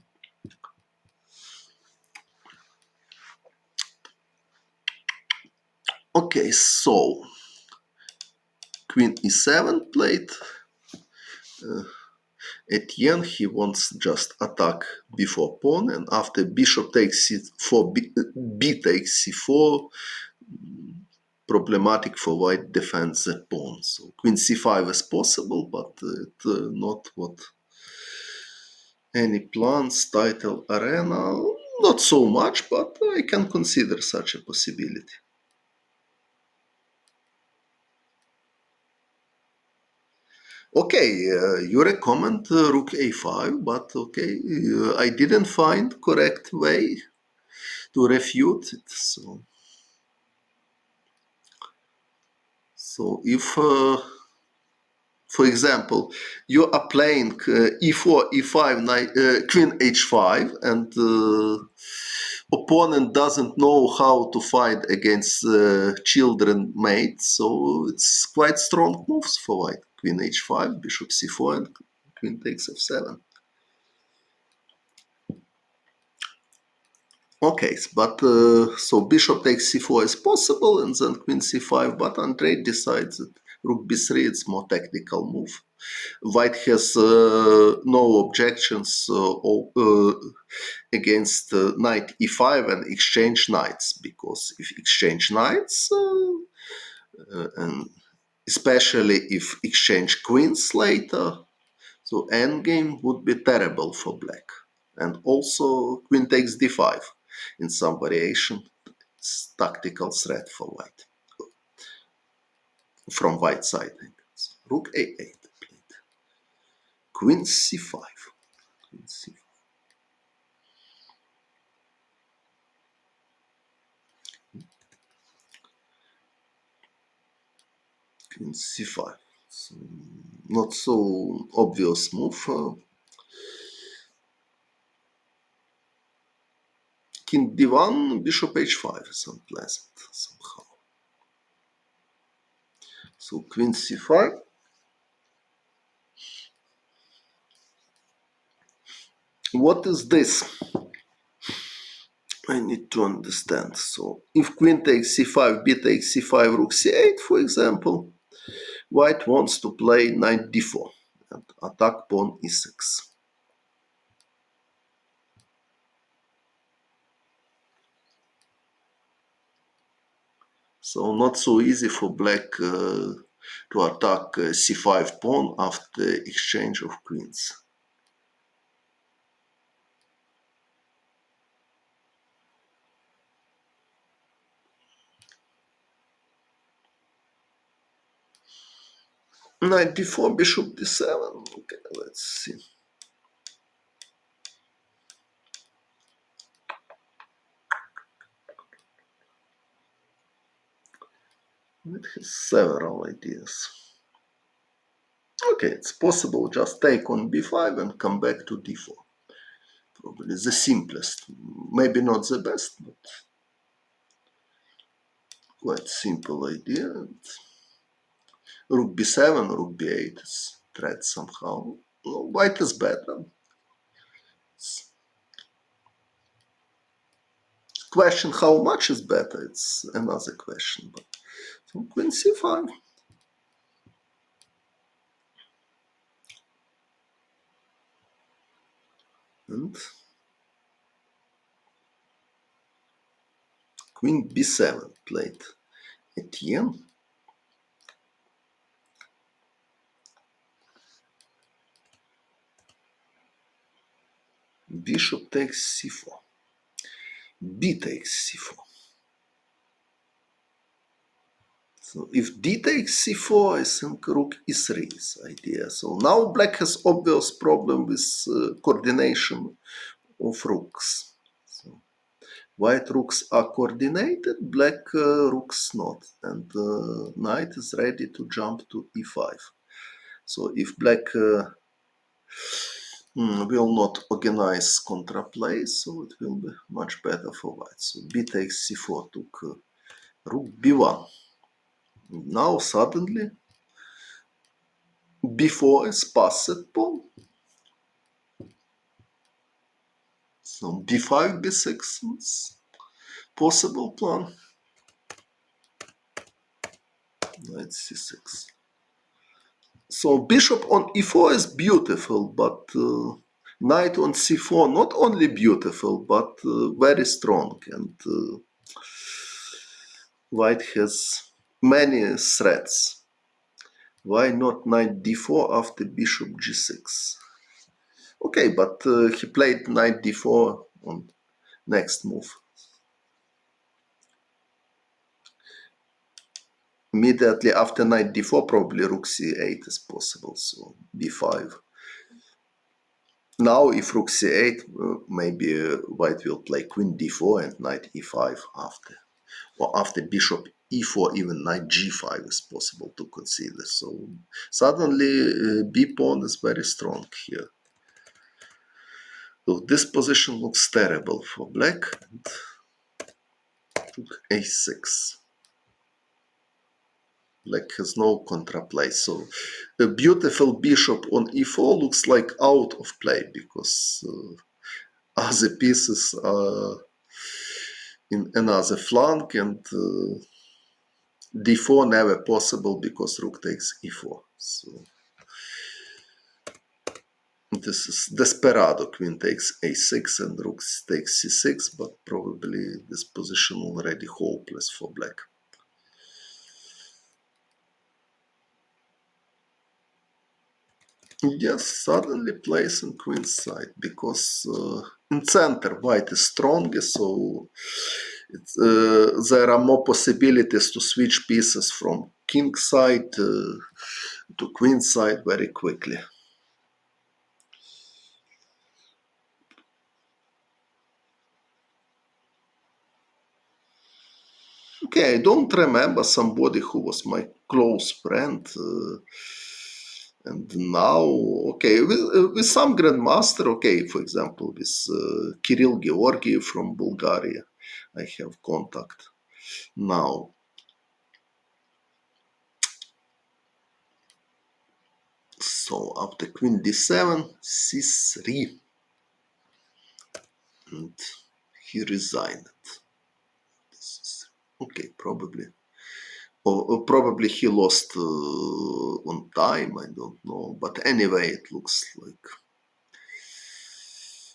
Okay, so Queen e7 played. Etienne, he wants just attack before pawn, and after bishop takes c4, b takes c4, problematic for white defends the pawn. So queen c5 is possible, but not what any plans, title, arena, not so much, but I can consider such a possibility. Okay, you recommend rook a5, but okay, I didn't find correct way to refute it. So if, for example, you are playing e4, e5, queen h5, and opponent doesn't know how to fight against children mate, so it's quite strong moves for white. Queen h5, bishop c4, and queen takes f7. Okay, but so bishop takes c4 is possible, and then queen c5, but Andrei decides that rook b3 is more tactical move. White has no objections against knight e5 and exchange knights, because if exchange knights, and especially if exchange queens later, so endgame would be terrible for black. And also queen takes d5 in some variation. It's tactical threat for white. From white side. So rook a8 played. Queen c5. Queen c5. Queen c5. So not so obvious move. King d1, bishop h5 is unpleasant somehow. So queen c5. What is this? I need to understand. So if queen takes c5, b takes c5, rook c8, for example, white wants to play knight d4 and attack pawn e6. So not so easy for black to attack c5 pawn after exchange of queens. Knight d4, bishop d7. Okay, let's see. It has several ideas. Okay, it's possible just take on b5 and come back to d4. probably the simplest. Maybe not the best, but quite simple idea. Rook b7, rook b8 is threat somehow. Well, white is better. Question how much is better, it's another question. But so queen c5. And queen b7 played Etienne. Bishop takes c4. B takes c4. So if d takes c4, I think rook e3 is idea. So now black has obvious problem with coordination of rooks. So white rooks are coordinated, black rooks not. And knight is ready to jump to e5. So if black will not organize contraplay, so it will be much better for white. So b takes c4 took rook b1. Now suddenly b4 is passed pawn. So b5, b6 is possible plan. Knight c6. So bishop on e4 is beautiful, but knight on c4 not only beautiful, but very strong. And white has many threats. Why not knight d4 after bishop g6? Okay, but he played knight d4 on next move. Immediately after knight d4, probably rook c8 is possible, so b5. Now, if rook c8, maybe white will play queen d4 and knight e5 after. Or after bishop e4, even knight g5 is possible to consider. So suddenly b pawn is very strong here. So this position looks terrible for black. And took a6. Black has no contraplay. So a beautiful bishop on e4 looks like out of play because other pieces are in another flank, and d4 never possible because rook takes e4. So this is desperado. Queen takes a6 and rook takes c6, but probably this position already hopeless for black. Yes, suddenly plays on queen's side because in center white is strongest, so there are more possibilities to switch pieces from king side to queen side very quickly. Okay, I don't remember somebody who was my close friend. And now, okay, with some grandmaster, okay, for example, with Kirill Georgiev from Bulgaria, I have contact now. So after queen d7, c3, and he resigned. Okay, probably. Or probably he lost on time, I don't know. But anyway, it looks like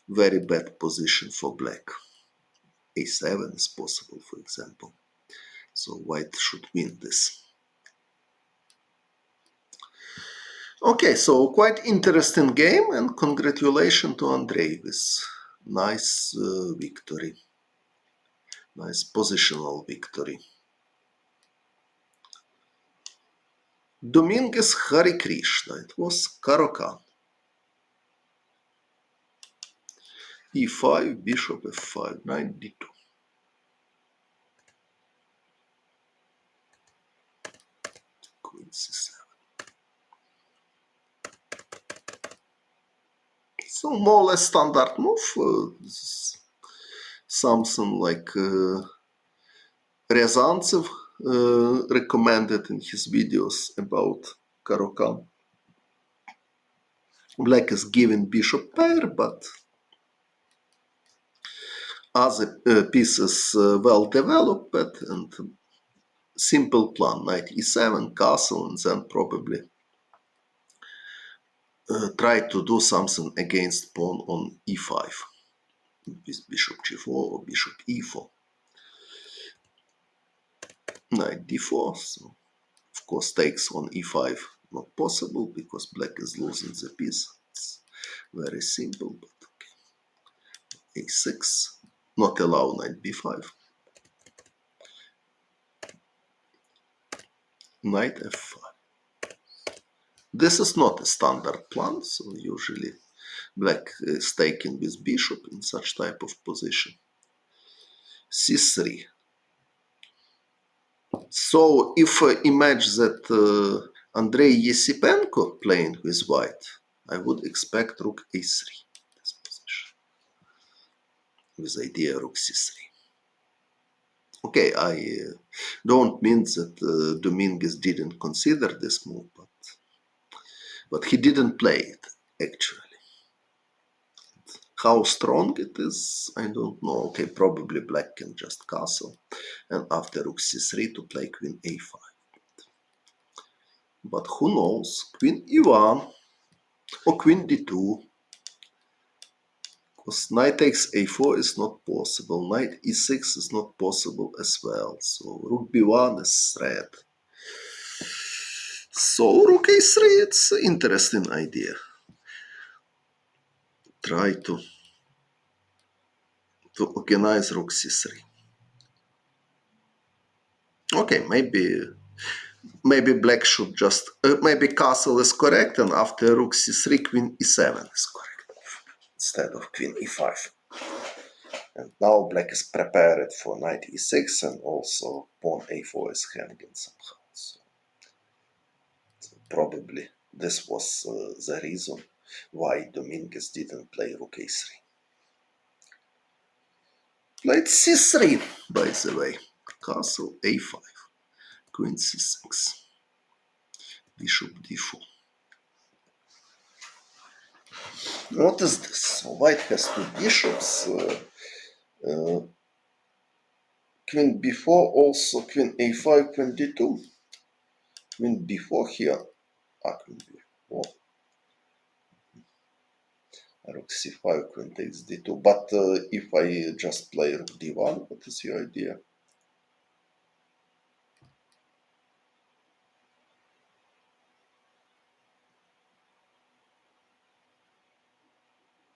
very bad position for black. a7 is possible, for example. So white should win this. Okay, so quite interesting game, and congratulations to Andrei with nice victory. Nice positional victory. Dominguez Hare Krishna, it was Karokan. e5, bishop f5, knight d2. Queen c7. So more or less standard move. This is something like Ryazantsev recommended in his videos about Caro-Kann. Black is given bishop pair, but other pieces well developed and simple plan, knight e7, castle, and then probably try to do something against pawn on e5 with bishop g4 or bishop e4. Knight d4, so of course takes on e5 not possible because black is losing the piece. It's very simple, but okay. a6, not allow knight b5. Knight f5. This is not a standard plan, so usually black is taking with bishop in such type of position. c3. So if imagine that Andrei Yesipenko playing with white, I would expect rook a3 this position with idea rook c3. Okay, I don't mean that Dominguez didn't consider this move, but he didn't play it actually. How strong it is, I don't know. Okay, probably black can just castle and after rook c3 to play queen a5. But who knows? Queen e1 or queen d2. Because knight takes a4 is not possible. Knight e6 is not possible as well. So rook b1 is threat. So rook a3, it's an interesting idea. Try to organize rook c3. Okay, maybe black should just maybe castle is correct and after rook c3 queen e7 is correct instead of queen e5. And now black is prepared for knight e6 and also pawn a4 is hanging somehow. So probably this was the reason why Dominguez didn't play rook a3. Played c3, by the way. Castle a5, queen c6, bishop d4. What is this? So white has two bishops. Queen b4, also queen a5, queen d2. Queen b4 here. Queen b4. Rook c5, queen takes d2. But if I just play rook d1, what is your idea?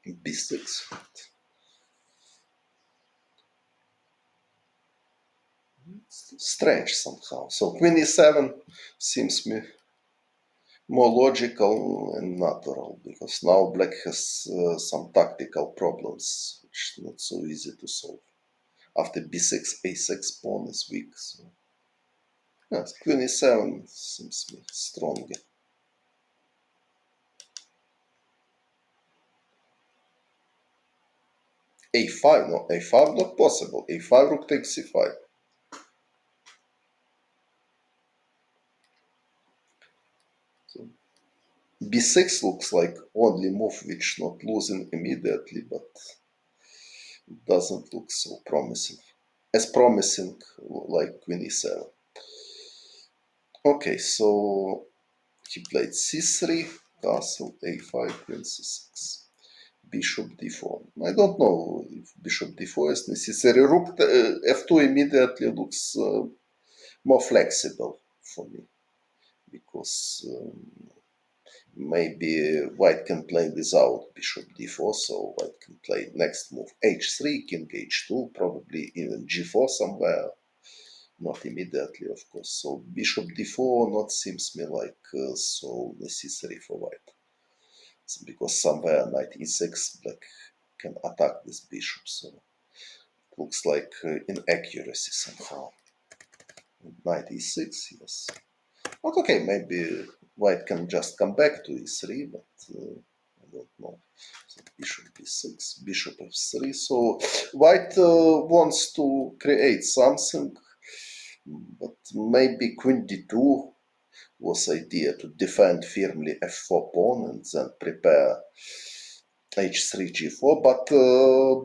b6. It's strange somehow. So queen e7 seems me more logical and natural because now black has some tactical problems which is not so easy to solve. After b6, a6 pawn is weak. So yes, queen e7 seems me stronger. a5, no, a5 not possible. a5 rook takes c5. So b6 looks like only move which not losing immediately, but it doesn't look so promising. As promising like queen e7. Okay, so he played c3, castle a5, queen c6, bishop d4. I don't know if bishop d4 is necessary. Rook f2 immediately looks more flexible for me because maybe white can play without bishop d4, so white can play next move h3, king h2, probably even g4 somewhere. Not immediately, of course. So bishop d4 not seems me like so necessary for white. It's because somewhere knight e6 black can attack this bishop. So it looks like inaccuracy somehow. Knight e6, yes. But okay, maybe white can just come back to e3, but I don't know. So bishop b6, bishop f3. So white wants to create something, but maybe queen d2 was idea to defend firmly f4 pawn and then prepare h3, g4, but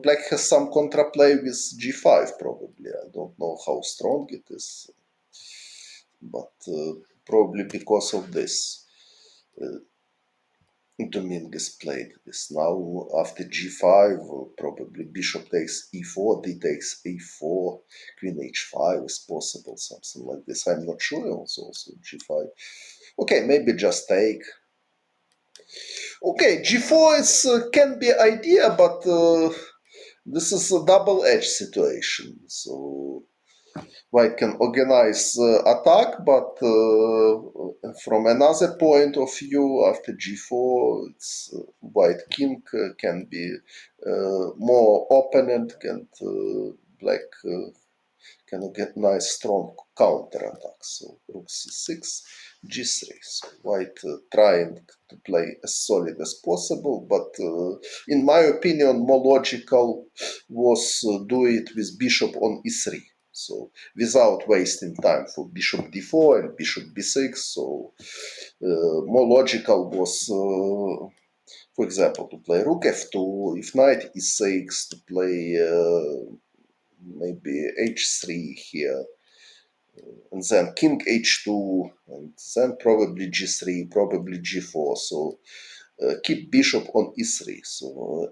black has some contraplay with g5 probably. I don't know how strong it is, but probably because of this. Dominguez played this. Now after g5, probably bishop takes e4, d takes a4, queen h5 is possible, something like this. I'm not sure. Also g5. Okay, maybe just take. Okay, g4 is can be idea, but this is a double-edged situation. So white can organize attack, but from another point of view, after g4, it's white king can be more opponent, and black can get nice strong counter attacks. So rook c6, g3. So white trying to play as solid as possible, but in my opinion, more logical was do it with bishop on e3. So without wasting time for bishop d4 and bishop b6. So more logical was, for example, to play rook f2, if knight e6, to play maybe h3 here, and then king h2, and then probably g3, probably g4. So keep bishop on e3. So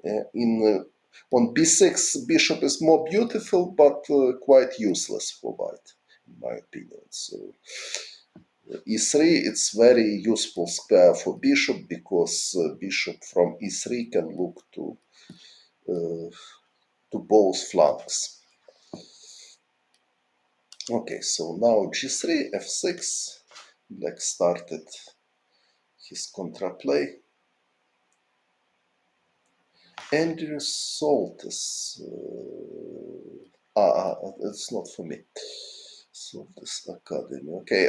on b6, bishop is more beautiful, but quite useless for white, in my opinion. So e3, it's very useful square for bishop, because bishop from e3 can look to both flanks. Okay, so now g3, f6, black started his contraplay. Andrew Soltis, it's not for me. Soltis Academy. Okay,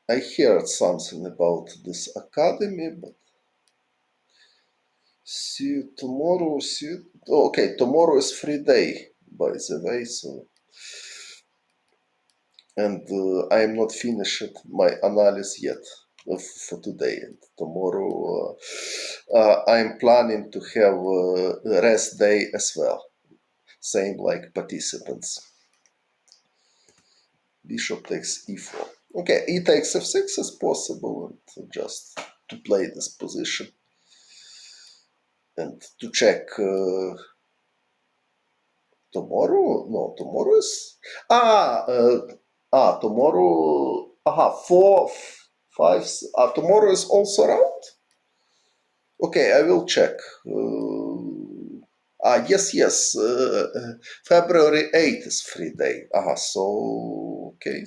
I heard something about this academy, but see you tomorrow. Okay, tomorrow is free day, by the way. So, and I am not finished my analysis yet for today. And tomorrow I'm planning to have a rest day as well, same like participants. Bishop takes e4. Okay, e takes f6 is possible, and just to play this position and to check tomorrow. No, tomorrow is tomorrow. 4, 5. Tomorrow is also around. Okay, I will check. Yes. February 8th is free day. Okay,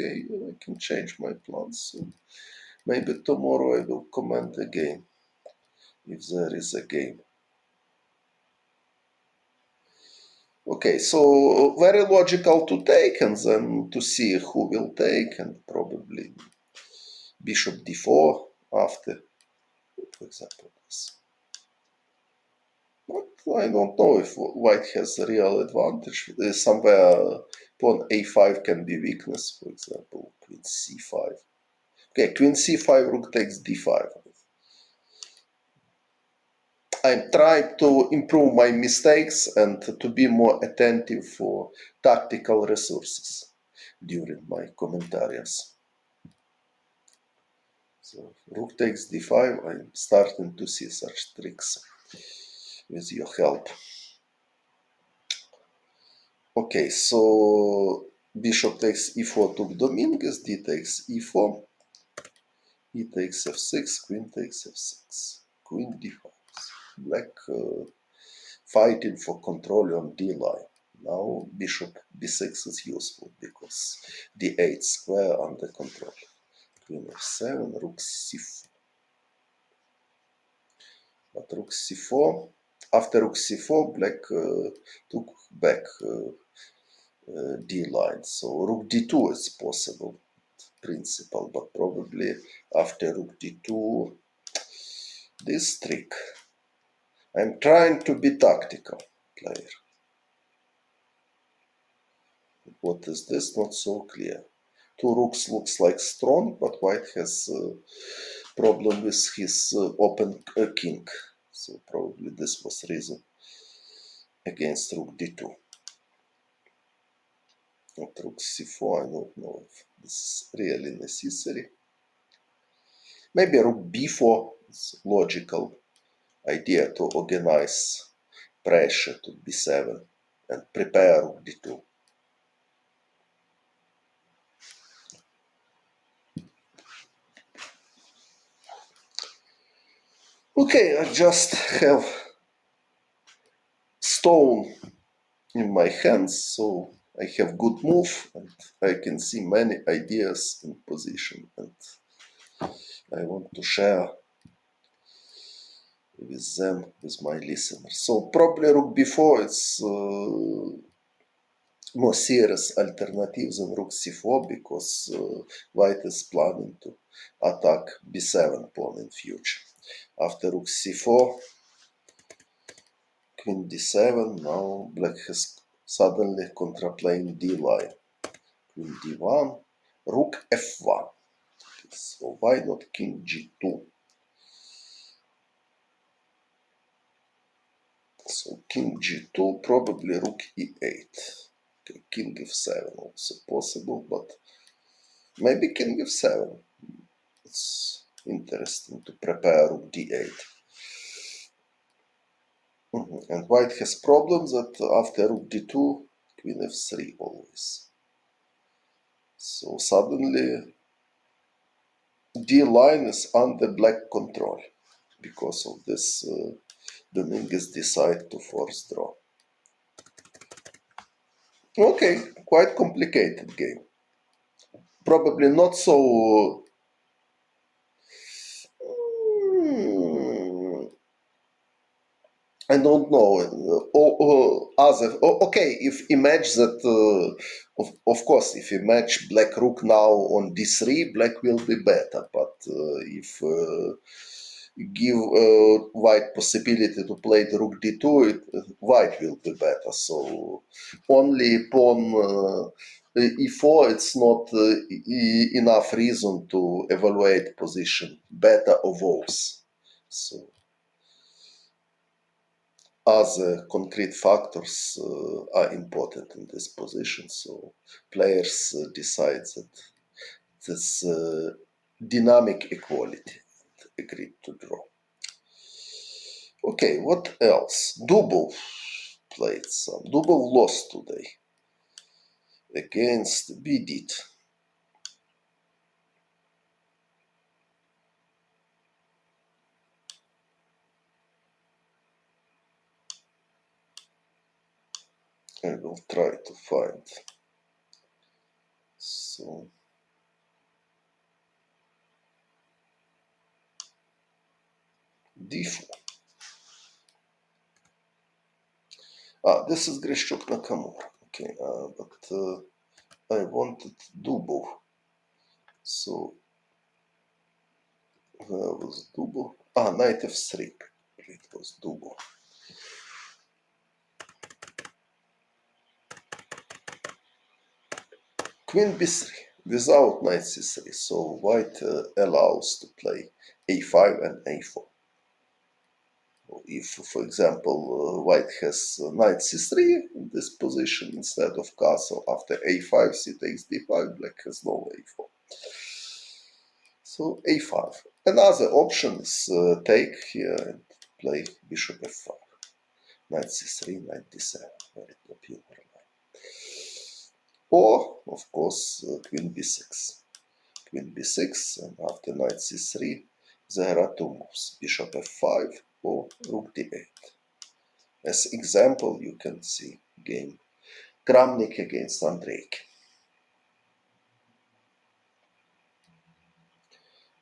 I can change my plans. So maybe tomorrow I will comment again if there is a game. Okay, so very logical to take, and then to see who will take, and probably bishop d4 after, for example, this. But I don't know if white has a real advantage. Somewhere pawn a5 can be weakness, for example, queen c5. Okay, queen c5, rook takes d5. I'm trying to improve my mistakes and to be more attentive for tactical resources during my commentaries. So rook takes d5, I'm starting to see such tricks with your help. Okay, so bishop takes e4 to Dominguez, d takes e4, e takes f6, queen takes f6, queen d5. Black fighting for control on d line. Now bishop b6 is useful because d8 square under control. Queen f7, rook c4. But rook c4, after rook c4, black took back d line. So rook d2 is possible. principle, but probably after rook d2, this trick. I'm trying to be tactical player. What is this? Not so clear. Two rooks looks like strong, but white has problem with his open king. So probably this was reason against rook d2. At rook c4, I don't know if this is really necessary. Maybe rook b4 is logical idea to organize pressure to b7 and prepare rook d2. Okay, I just have stone in my hands, so I have good move and I can see many ideas in position, and I want to share with them, with my listeners. So probably rook b4 is more serious alternative than rook c4 because white is planning to attack b7 pawn in future. After rook c4, queen d7, now black has suddenly contraplaying d line. Queen d1, rook f1. So why not king g2? So king g2, probably rook e8. Okay, king f7 also possible, but maybe king f7. It's interesting to prepare rook d8. And white has problems that after rook d2, queen f3 always. So suddenly d line is under black control. Because of this, Dominguez decide to force draw. Okay, quite complicated game. Probably not so. I don't know. Okay, if image that, of course, if you match black rook now on d3, black will be better. But if give white possibility to play the rook d2, white will be better. So only pawn e4, it's not enough reason to evaluate position better or worse. So other concrete factors are important in this position. So players decide that this dynamic equality agreed to draw. Okay, what else? Dubov played some. Dubov lost today against Bidit. I will try to find. So d4. This is Grishchuk Nakamura. Okay, but I wanted Dubov. So where was Dubov? Knight f3. It was Dubov. Queen b3 without knight c3. So white allows to play a5 and a4. If, for example, white has knight c3 in this position instead of castle, after a5, c takes d5, black has no a4. So a5. Another option is take here and play bishop f5. Knight c3, knight d7, very popular. Or, of course, queen b6. Queen b6, and after knight c3, there are two moves, bishop f5 or rook d8. As example, you can see game Kramnik against Andreik.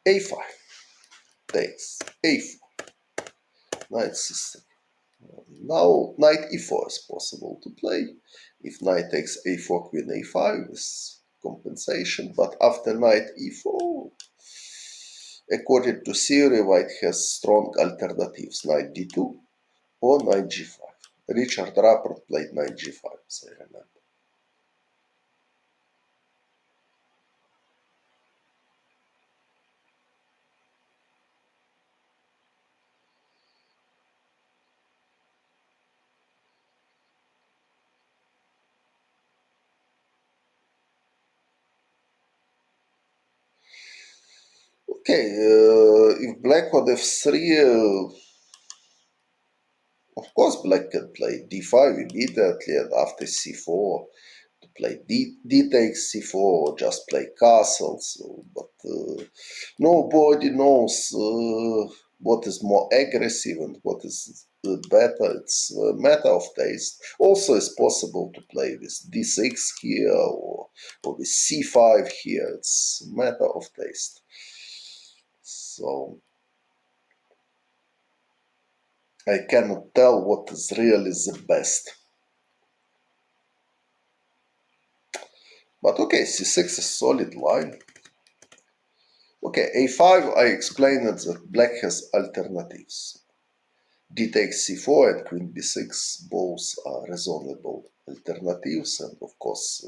a5 takes a4, knight c3. Now knight e4 is possible to play. If knight takes a4, queen a5 is compensation, but after knight e4, according to theory, white has strong alternatives, knight d2 or knight g5. Richard Rapport played knight g5, as I remember. Okay, if black on f3, of course black can play d5 immediately, and after c4 to play d takes c4 or just play castles. But nobody knows what is more aggressive and what is better. It's a matter of taste. Also, it's possible to play with d6 here or with c5 here. It's a matter of taste. So I cannot tell what is really the best. But okay, c6 is solid line. Okay, a5, I explained that black has alternatives. D takes c4 and queen b6, both are reasonable alternatives, and of course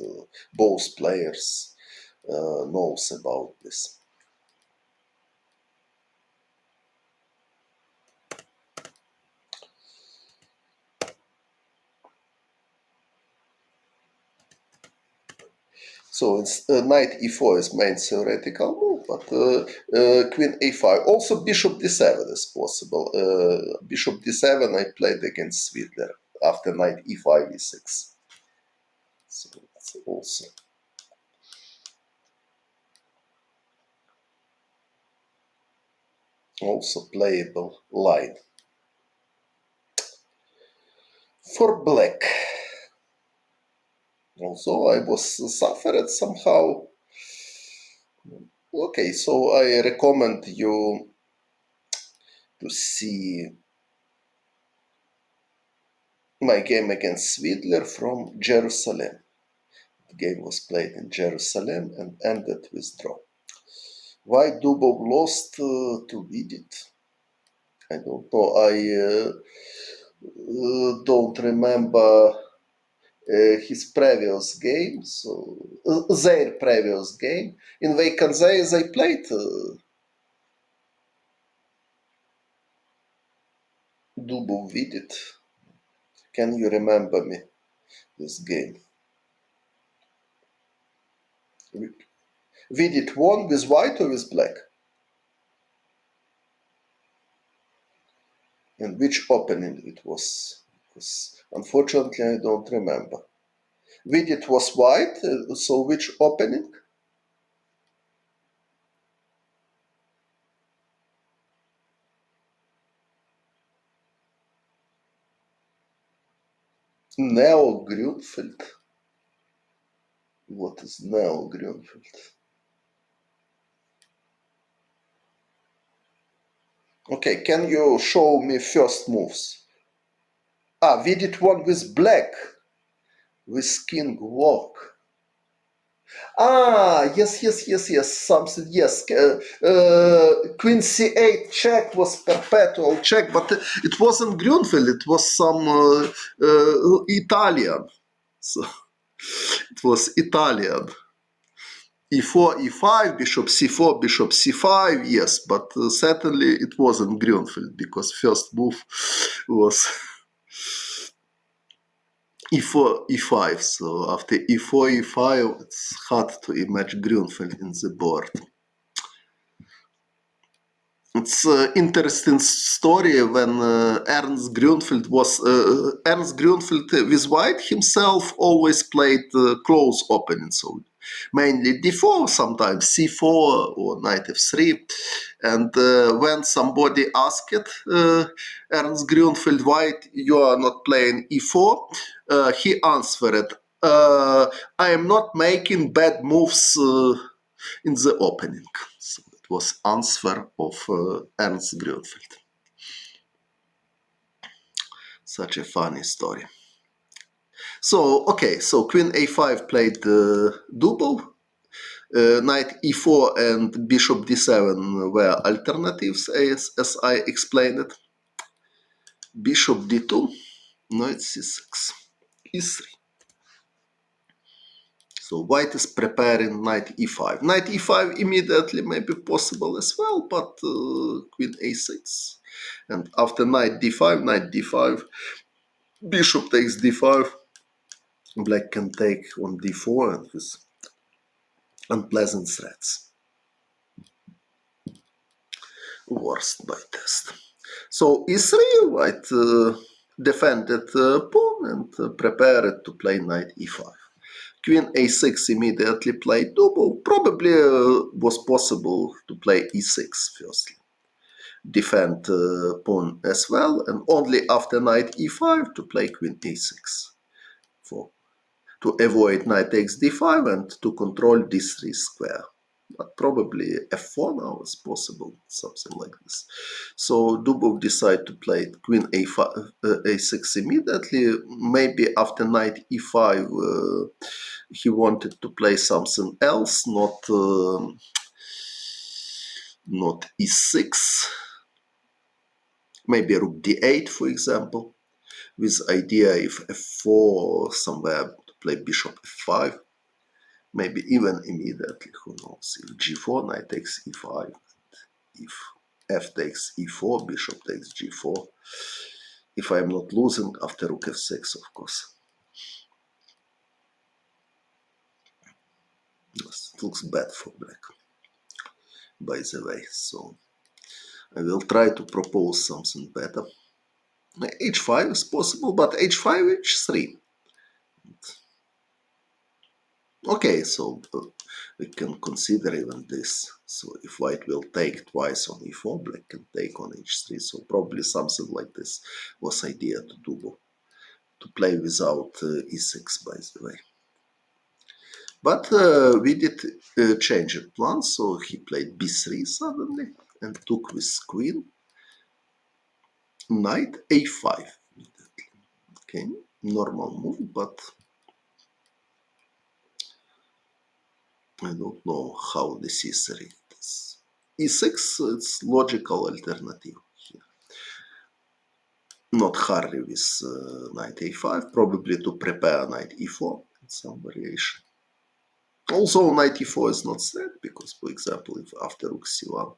both players knows about this. So it's knight e4 is main theoretical move, but queen a5. Also bishop d7 is possible. Bishop d7 I played against Svidler after knight e5 e6. So it's also playable line. For black, although I was suffered somehow. Okay, so I recommend you to see my game against Svidler from Jerusalem. The game was played in Jerusalem and ended with draw. Why Dubov lost to Vidit? I don't know. I don't remember his previous game, so their previous game. In Vaikanzai they played Dubov Vidit. Can you remember me this game? Vidit won with white or with black? And which opening it was? Because unfortunately I don't remember. Vidit was white, so which opening? Neo Grünfeld. What is Neo Grünfeld? Okay, can you show me first moves? Ah, Vidit won with black, with king walk. Ah, yes, something, yes. Queen c8 check was perpetual check, but it wasn't Grünfeld, it was some Italian. So it was Italian. E4, e5, bishop c4, bishop c5, yes, but certainly it wasn't Grünfeld because first move was e4, e5. So after e4, e5, it's hard to imagine Grünfeld in the board. It's an interesting story when Ernst Grünfeld with white himself always played close openings, so mainly d4, sometimes c4 or knight f3. And when somebody asked Ernst Grünfeld why you are not playing e4, he answered, I am not making bad moves in the opening. So it was answer of Ernst Grünfeld. Such a funny story. So, okay, so queen a5 played Dubov. Knight e4 and bishop d7 were alternatives, as I explained it. Bishop d2, knight c6, e3. So white is preparing knight e5. Knight e5 immediately may be possible as well, but queen a6. And after knight d5, bishop takes d5. Black can take on d4 and with unpleasant threats. Worst by test. So e3, white defended pawn and prepared to play knight e5. Queen a6 immediately played double. Probably was possible to play e6 firstly. Defend pawn as well, and only after knight e5 to play queen a6. To avoid knight takes d5 and to control d3 square. But probably f4 now is possible, something like this. So Dubov decided to play queen a5, a6 immediately. Maybe after knight e5 he wanted to play something else, not e6. Maybe rook d8, for example, with idea if f4 somewhere to play bishop f5. Maybe even immediately, who knows, if g4, knight takes e5, if f takes e4, bishop takes g4, if I'm not losing after rook f6, of course. Yes, it looks bad for black, by the way, so I will try to propose something better. h5 is possible, but h5, h3. Okay, so we can consider even this. So if white will take twice on e4, black can take on h3. So probably something like this was idea to do, to play without e6, by the way. But we did change the plan, so he played b3 suddenly and took with queen, knight a5. Okay, normal move, but I don't know how this is read. e6, it's logical alternative here. Not hurry with knight a5, probably to prepare knight e4 in some variation. Also, knight e4 is not threat, because, for example, if after rook c1,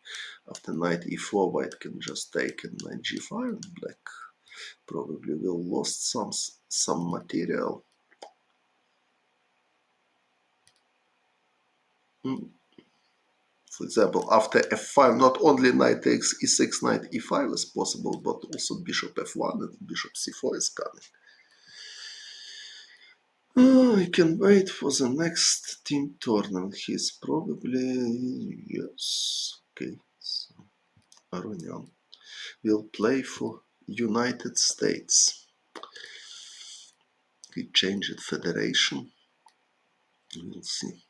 after knight e4, white can just take and knight g5, and black probably will lost some material. For example, after f5, not only knight takes e6, knight e5 is possible, but also bishop f1 and bishop c4 is coming. I can wait for the next team tournament. He's probably, yes, okay. So Aronian will play for United States. He changed federation. We'll see.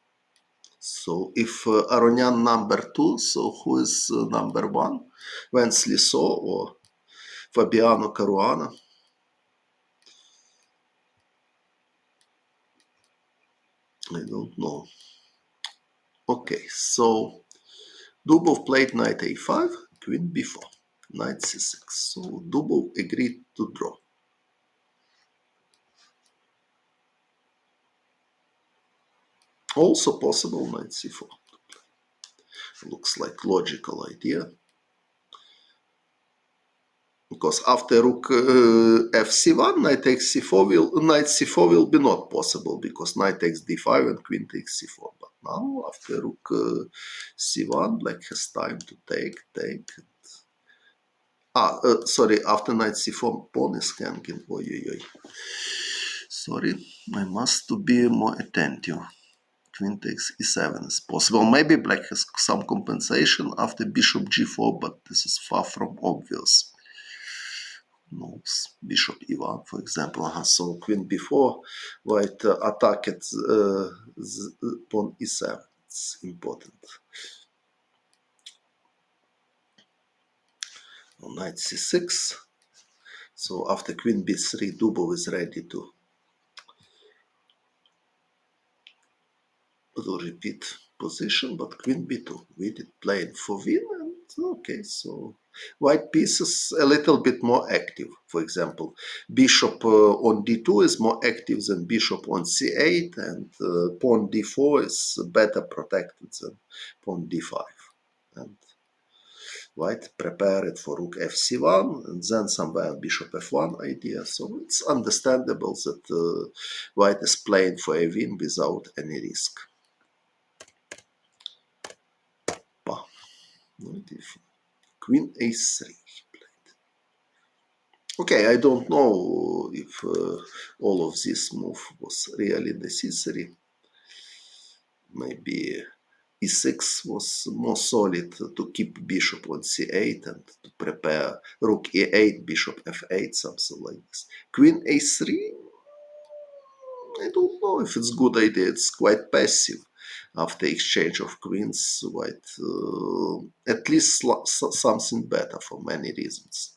So if Aronian number 2, so who is number 1? Vince Lisso or Fabiano Caruana? I don't know. Okay, so Dubov played knight a5, queen b4, knight c6. So Dubov agreed to draw. Also possible knight c4. Looks like logical idea. Because after rook fc1, knight takes c4 knight c4 will be not possible, because knight takes d5 and queen takes c4. But now after rook c1, black has time to take. Sorry, after knight c4, pawn is hanging. Sorry, I must to be more attentive. Queen takes e7 is possible. Maybe black has some compensation after bishop g4, but this is far from obvious. No, bishop e1, for example. So queen b4, white attacked pawn e7. It's important. Knight c6. So after queen b3, Dubov is ready to repeat position, but queen b2. We did play for win, and okay, so white piece is a little bit more active. For example, bishop on d2 is more active than bishop on c8, and pawn d4 is better protected than pawn d5. And white prepared for rook fc1, and then somewhere bishop f1 idea. So it's understandable that white is playing for a win without any risk. Queen a3 played. Okay, I don't know if all of this move was really necessary. Maybe e6 was more solid to keep bishop on c8 and to prepare rook e8, bishop f8, something like this. Queen a3, I don't know if it's a good idea. It's quite passive. After exchange of queens, white at least something better for many reasons.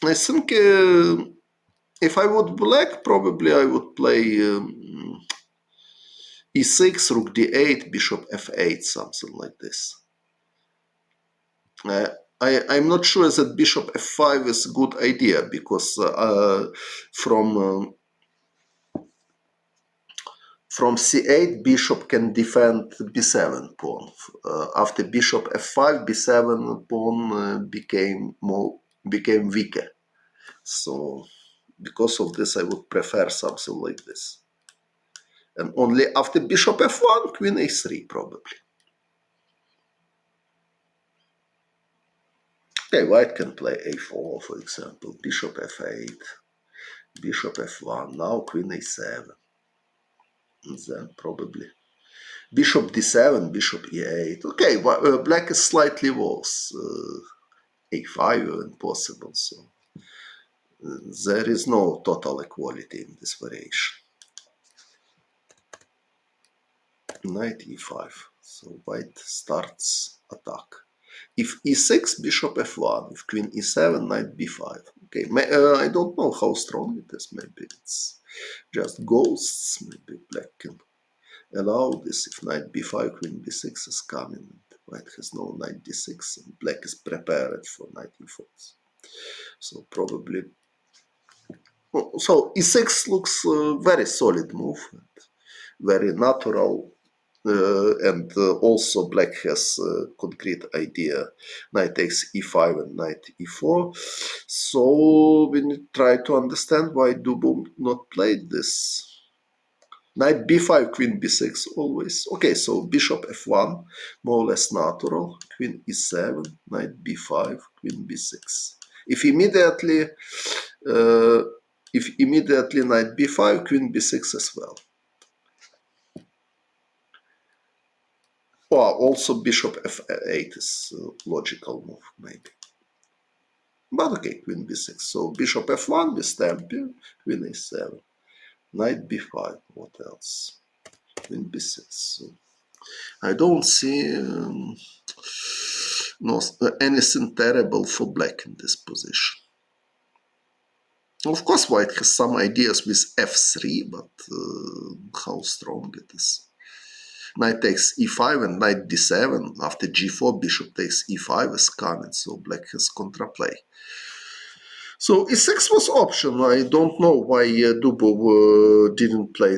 I think if I would black, probably I would play e6, rook d8, bishop f8, something like this. I'm not sure that bishop f5 is a good idea, because from c8, bishop can defend b7 pawn. After bishop f5, b7 pawn became weaker. So because of this, I would prefer something like this. And only after bishop f1, queen a3 probably. Okay, white can play a4, for example, bishop f8, bishop f1, now queen a7. And then probably bishop d7, bishop e8. Okay, black is slightly worse. a5 even possible, so there is no total equality in this variation. Knight e5, so white starts attack. If e6, bishop f1. If queen e7, knight b5. Okay, I don't know how strong it is. Maybe it's just ghosts. Maybe black can allow this. If knight b5, queen b6 is coming. White has no knight d6, and black is prepared for knight e4. So probably. So e6 looks very solid move, very natural. And also black has a concrete idea, knight takes e5 and knight e4. So we need to try to understand why Dubov not played this. Knight b5, queen b6 always. Okay, so bishop f1, more or less natural. Queen e7, knight b5, queen b6. If immediately knight b5, queen b6 as well. Or also bishop f8 is a logical move, maybe. But okay, queen b6. So bishop f1 with stamping, queen a7. Knight b5, what else? Queen b6. So I don't see anything terrible for black in this position. Of course, white has some ideas with f3, but how strong it is. Knight takes e5 and knight d7. After g4, bishop takes e5 is coming, so black has contraplay. So e6 was option. I don't know why Dubov didn't play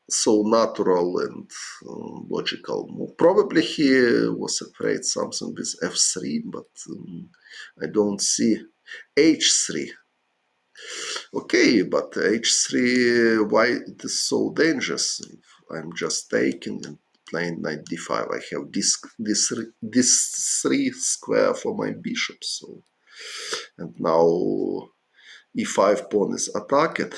so natural and logical move. Probably he was afraid something with f3, but I don't see h3. Okay, but h3, why it is so dangerous? If I'm just taking and playing knight d5, I have this 3 square for my bishop. So, and now e5 pawn is attacked.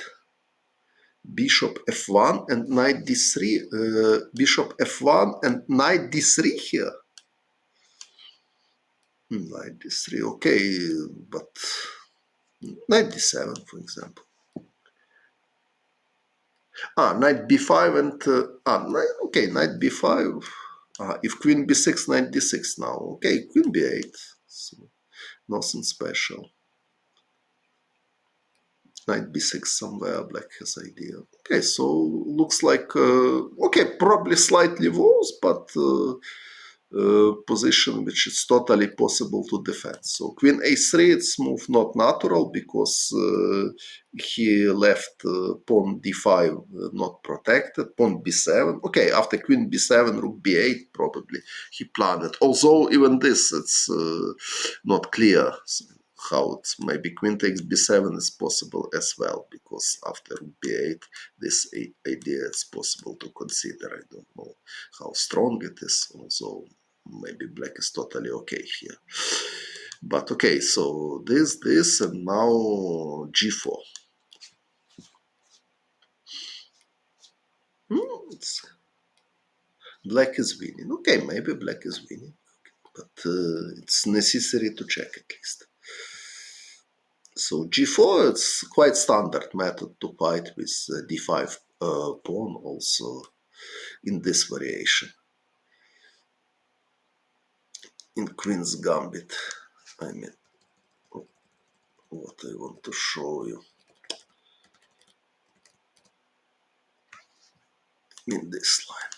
Bishop f1 and knight d3. Bishop f1 and knight d3 here. Knight d3, okay, but knight d7, for example. Knight b5 and okay, knight b5. If queen b6, knight d6 now. Okay, queen b8. So nothing special. Knight b6 somewhere, black has idea. Okay, so looks like, okay, probably slightly worse, but position which is totally possible to defend. So queen a3, it's move not natural because he left pawn d5 not protected, pawn b7. Okay, after queen b7, rook b8 probably he planned it. Although even this, it's not clear how it's, maybe queen takes b7 is possible as well, because after b8 this idea is possible to consider. I don't know how strong it is, also maybe black is totally okay here. But okay, so this and now g4. Black is winning. Okay, maybe black is winning, but it's necessary to check at least. So g4, it's quite standard method to fight with d5 pawn also in this variation. In Queen's Gambit, I mean, what I want to show you in this line.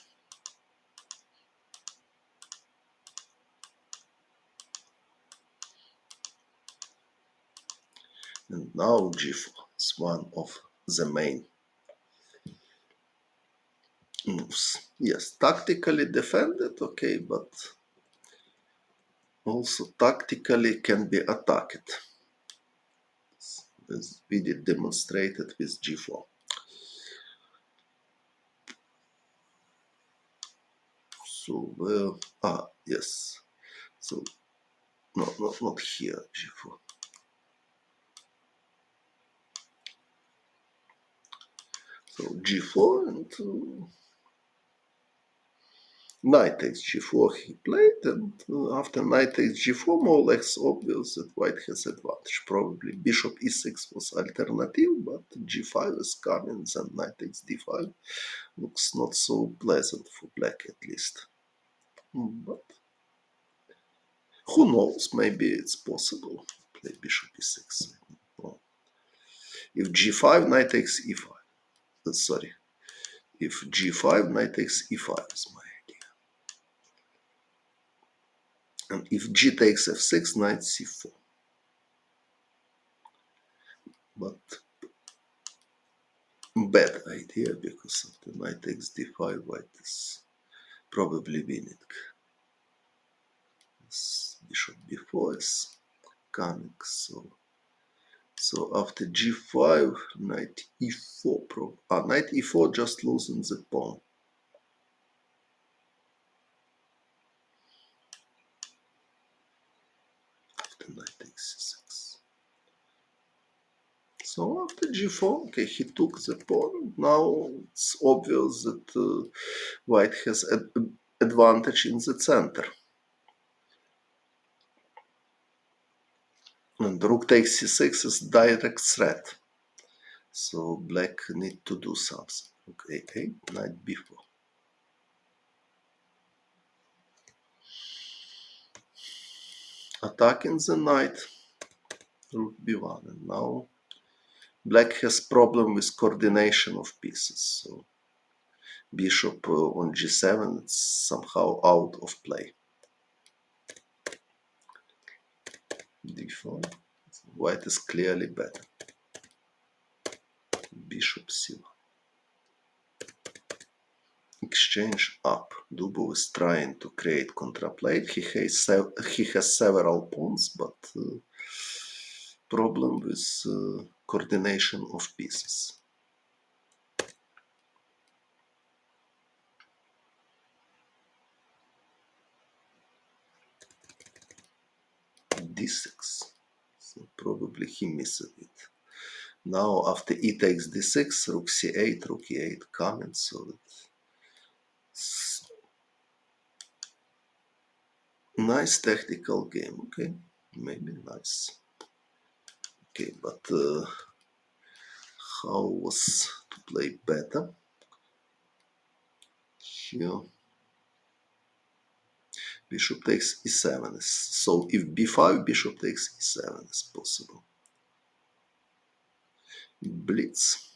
And now g4 is one of the main moves. Yes, tactically defended, okay, but also tactically can be attacked, as we did demonstrated with g4. So, yes, so not here, g4. So g4 and knight takes g4 he played, and after knight takes g4, more or less obvious that white has advantage. Probably bishop e6 was alternative, but g5 is coming, then knight takes d5 looks not so pleasant for black at least. But who knows, maybe it's possible. Play bishop e6. If g5, knight takes e5. Sorry. If g5, knight takes e5 is my idea. And if g takes f6, knight c4. But bad idea, because after knight takes d5, white is probably winning. This bishop b4 is coming, so after g5, knight e4, knight e4 just losing the pawn. After knight takes c6. So after g4, okay, he took the pawn. Now it's obvious that white has an advantage in the center. And rook takes c6 is direct threat. So black need to do something. Rook a8, knight b4. Attacking the knight, rook b1. And now black has problem with coordination of pieces. So bishop on g7 is somehow out of play. d4. White is clearly better. Bishop c1. Exchange up. Dubov is trying to create contraplate. He has several pawns, but problem with coordination of pieces. d6. So probably he missed it. Now after e takes d6, rook c8, rook e8 coming, so it's nice tactical game. Okay, maybe nice. Okay, but how was to play better? Here bishop takes e7. So if b5, bishop takes e7 is possible. Blitz.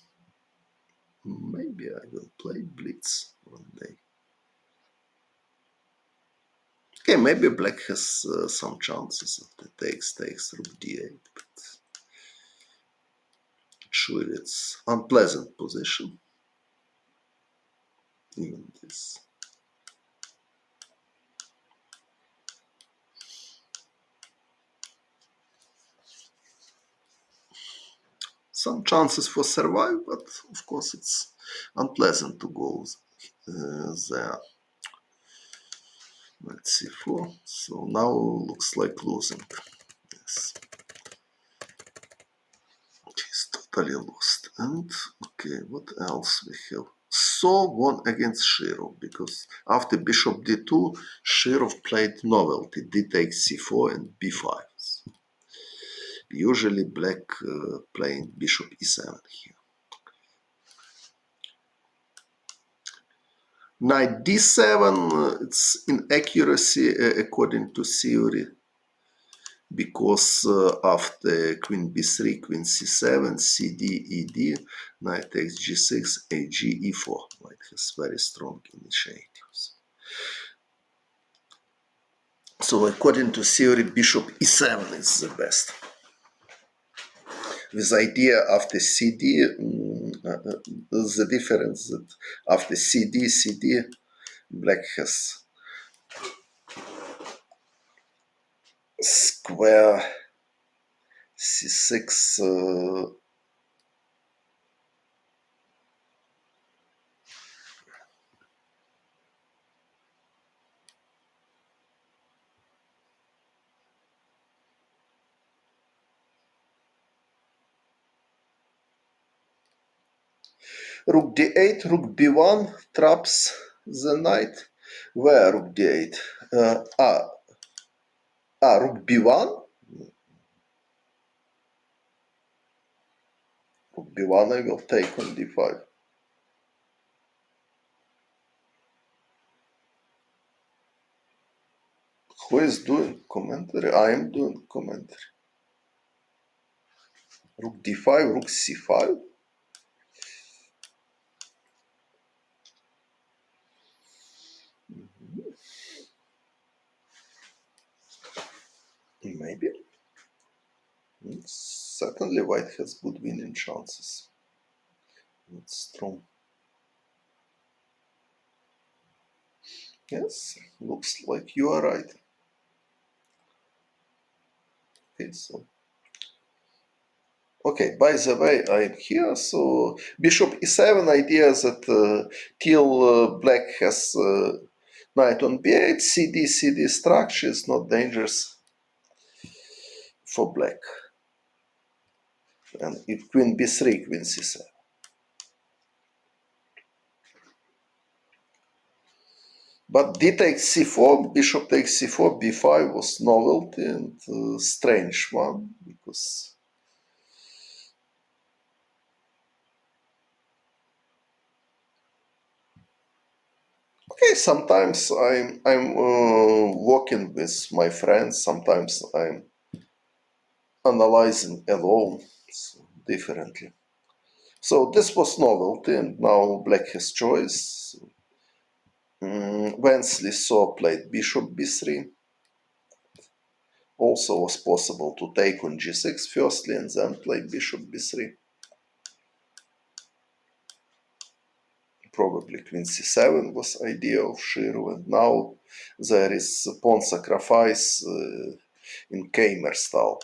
Maybe I will play Blitz one day. Okay, maybe black has some chances of the takes rook d8, but sure it's unpleasant position. Even this. Some chances for survive, but of course it's unpleasant to go there. Let's see, 4. So now looks like losing. Yes. He's totally lost. And okay, what else we have? So won against Shirov because after bishop d2, Shirov played novelty d takes c4 and b5. Usually black playing bishop e7 here. Knight d7, it's inaccuracy according to theory because after queen b3, queen c7, cd, ed, knight takes g6, ag, e4. Knight has very strong initiatives. So according to theory, bishop e7 is the best. With idea after cd, the difference that after cd, black has square c6 rook d8, rook b1 traps the knight. Where rook d8? Rook b1. Rook b1 I will take on d5. Who is doing commentary? I am doing commentary. Rook d5, rook c5. Maybe. Certainly white has good winning chances. It's strong. Yes, looks like you are right. Okay, so. Okay, by the way, I'm here. So bishop e7, idea that till black has knight on b8, cd structure is not dangerous for black. And if queen b3, queen c7. But d takes c4, bishop takes c4, b5 was novelty and strange one because. Okay, sometimes I'm walking with my friends. Sometimes I'm analyzing alone differently. So this was novelty, and now black has choice. Wensley saw played bishop b3. Also was possible to take on g6 firstly and then play bishop b3. Probably queen c7 was idea of Shirov, and now there is pawn sacrifice in Keimer style.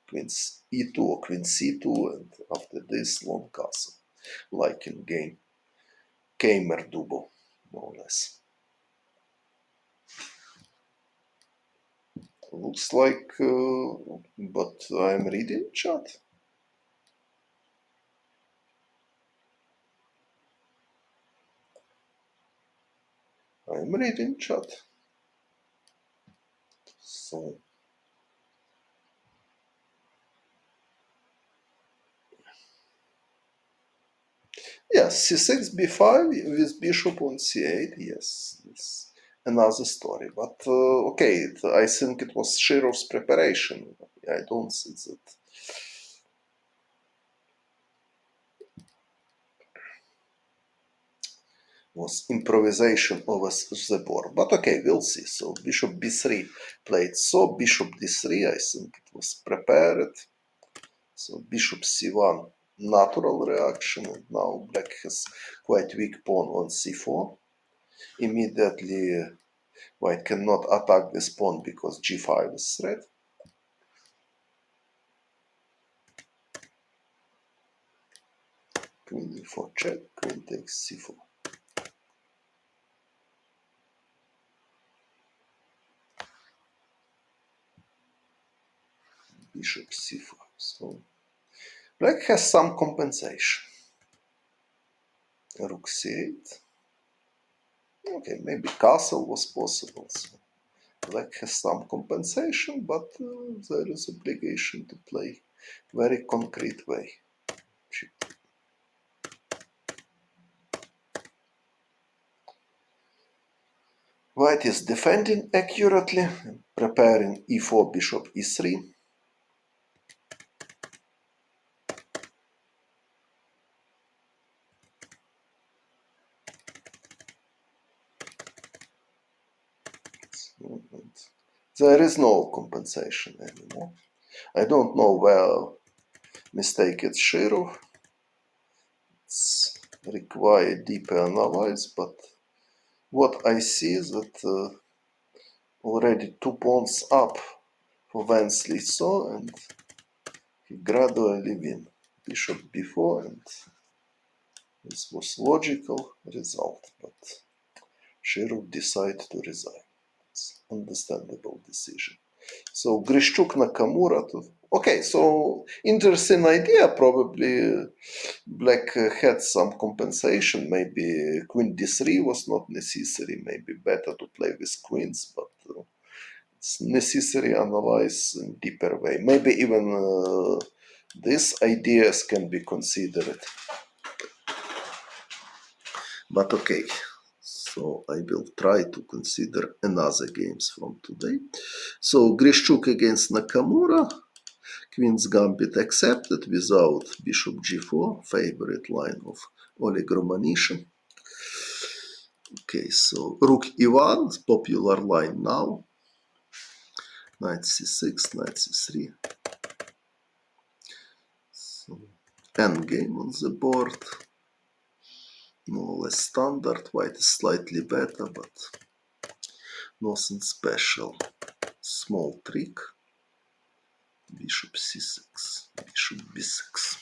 Queen e2 or queen c2, and after this long castle, like in game Keimer double, more or less. Looks like, but I'm reading chat. I'm reading chat. So. Yes, c6, b5 with bishop on c8, yes, it's another story. But okay, I think it was Shirov's preparation. I don't see that. was improvisation over the board. But okay, we'll see. So bishop b3 played, so bishop d3, I think it was prepared. So bishop c1, natural reaction, and now black has quite weak pawn on c4. Immediately white cannot attack this pawn because g5 is threat. Queen e4 check, queen takes c4. Bishop c5. So black has some compensation. Rook c8. Okay, maybe castle was possible. So black has some compensation, but there is obligation to play very concrete way. White is defending accurately, preparing e4, bishop e3. There is no compensation anymore. I don't know where mistake it's Shirov. It's required deeper analysis, but what I see is that already 2 pawns up for Wensley saw, and he gradually win. Bishop b4, and this was logical result, but Shirov decided to resign. It's understandable decision. So Grishchuk Nakamura. Okay, so interesting idea. Probably black had some compensation. Maybe queen d3 was not necessary. Maybe better to play with queens, but it's necessary analyze in deeper way. Maybe even these ideas can be considered. But okay. So I will try to consider another games from today. So Grishchuk against Nakamura. Queen's Gambit accepted without bishop g4, favorite line of Oleg Romanishin. Okay, so rook e1, popular line now. Knight c6, knight c3. So endgame on the board. More or less standard. White is slightly better, but nothing special. Small trick. Bishop c6, bishop b6.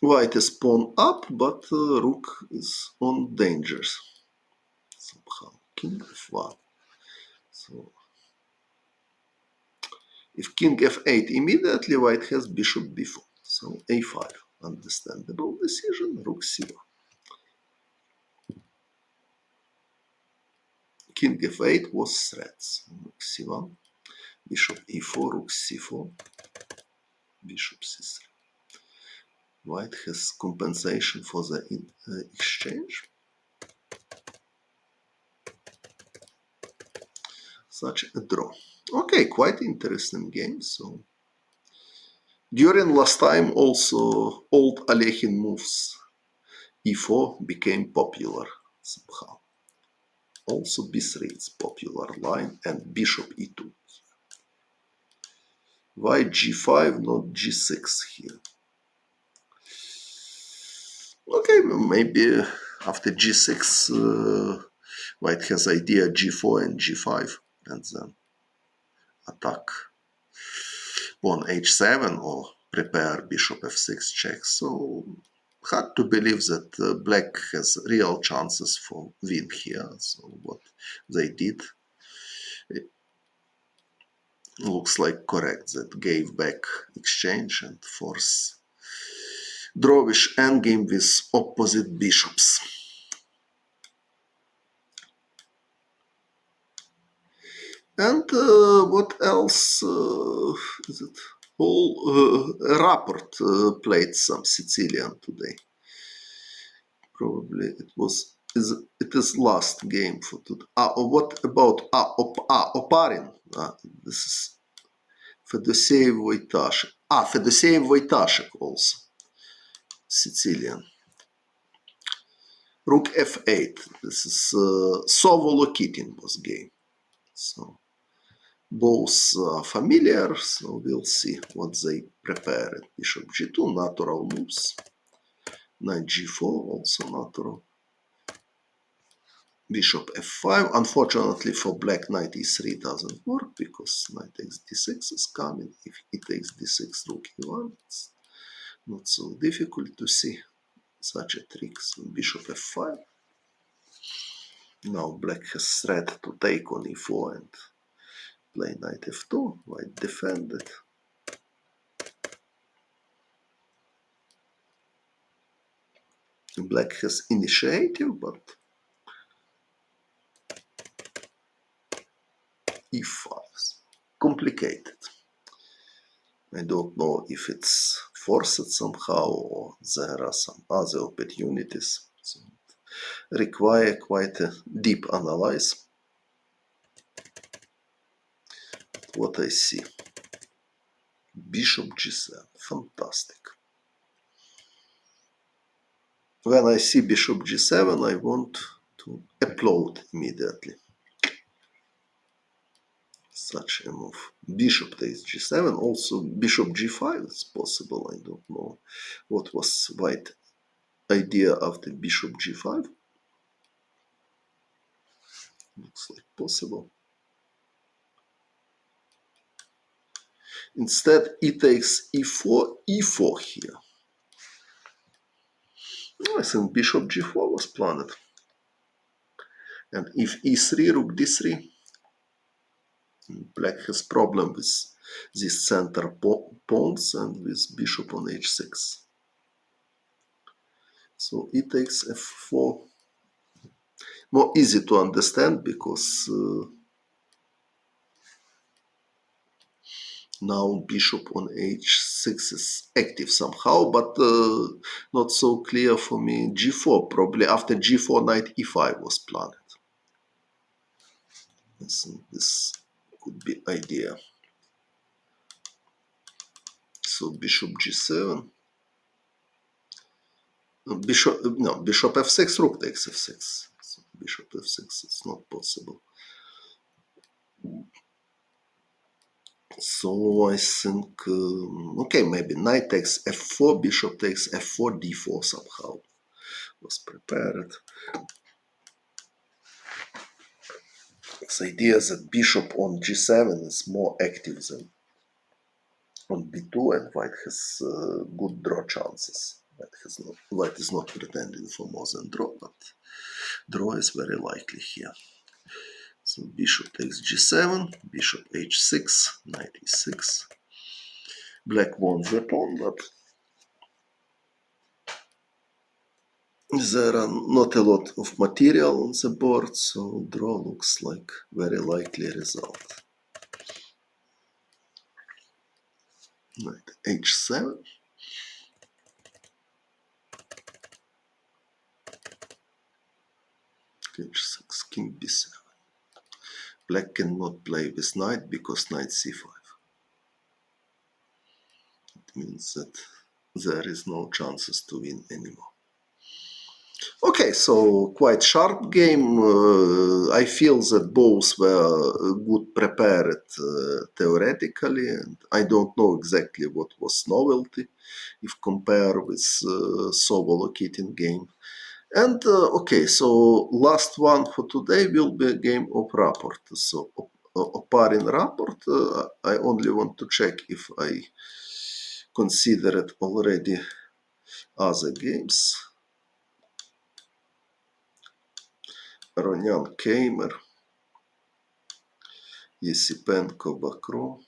White is pawn up, but rook is on dangers somehow. King f1. So if king f8 immediately, white has bishop b4. So a5. Understandable decision. Rook c1. King f8 was threats. Rook c1. Bishop e4, rook c4. Bishop c3. White has compensation for the exchange. Such a draw. Okay, quite interesting game. So during last time also old Alekhine moves e4 became popular somehow. Also b3 is popular line, and bishop e2. Why g5 not g6 here? Okay, maybe after g6 white has idea g4 and g5, and then attack pawn h7 or prepare bishop f6 check. So hard to believe that black has real chances for win here. So what they did, it looks like correct, that gave back exchange and force drawish endgame with opposite bishops. And what else is it? Rapport played some Sicilian today. Probably it is last game for today. What about Oparin? This is Fedoseev Wojtaszek. Fedoseev Wojtaszek also. Sicilian. Rook f8. This is Sovolokitin was game. So both familiar, so we'll see what they prepared. Bishop g2, natural moves. Knight g4, also natural. Bishop f5. Unfortunately for black, knight e3 doesn't work because knight takes d6 is coming. If he takes d6, rook e1, it's not so difficult to see such a trick. So bishop f5. Now black has threat to take on e4 and play knight f2. White defended. Black has initiative, but e5. Complicated. I don't know if it's forced somehow or there are some other opportunities. So it require quite a deep analysis. What I see. Bishop g7. Fantastic. When I see bishop g7, I want to applaud immediately. Such a move. Bishop takes g7. Also bishop g5 is possible. I don't know what was white idea after bishop g5. Looks like possible. Instead, e takes e4, e4 here. I think bishop g4 was planned. And if e3, rook d3, black has problem with these center pawns and with bishop on h6. So e takes f4. More easy to understand because now bishop on h6 is active somehow, but not so clear for me. g4, probably after g4, knight e5 was planned. I think this could be idea. So bishop g7. Bishop f6, rook takes f6. So bishop f6, it's not possible. So I think, okay, maybe knight takes f4, bishop takes f4, d4 somehow was prepared. This idea that bishop on g7 is more active than on b2, and white has good draw chances. White is not pretending for more than draw, but draw is very likely here. So bishop takes g7, bishop h6, knight e6. Black won the pawn, but there are not a lot of material on the board, so draw looks like very likely result. Knight h7. h6, king b7. Black cannot play with knight because knight c5. It means that there is no chances to win anymore. Okay, so quite sharp game. I feel that both were good prepared theoretically, and I don't know exactly what was novelty if compare with Sovolokitin game. And okay, so last one for today will be a game of rapport. So Oparin rapport, I only want to check if I considered already other games. Ronyan Keimer, Yesipenko Bakro,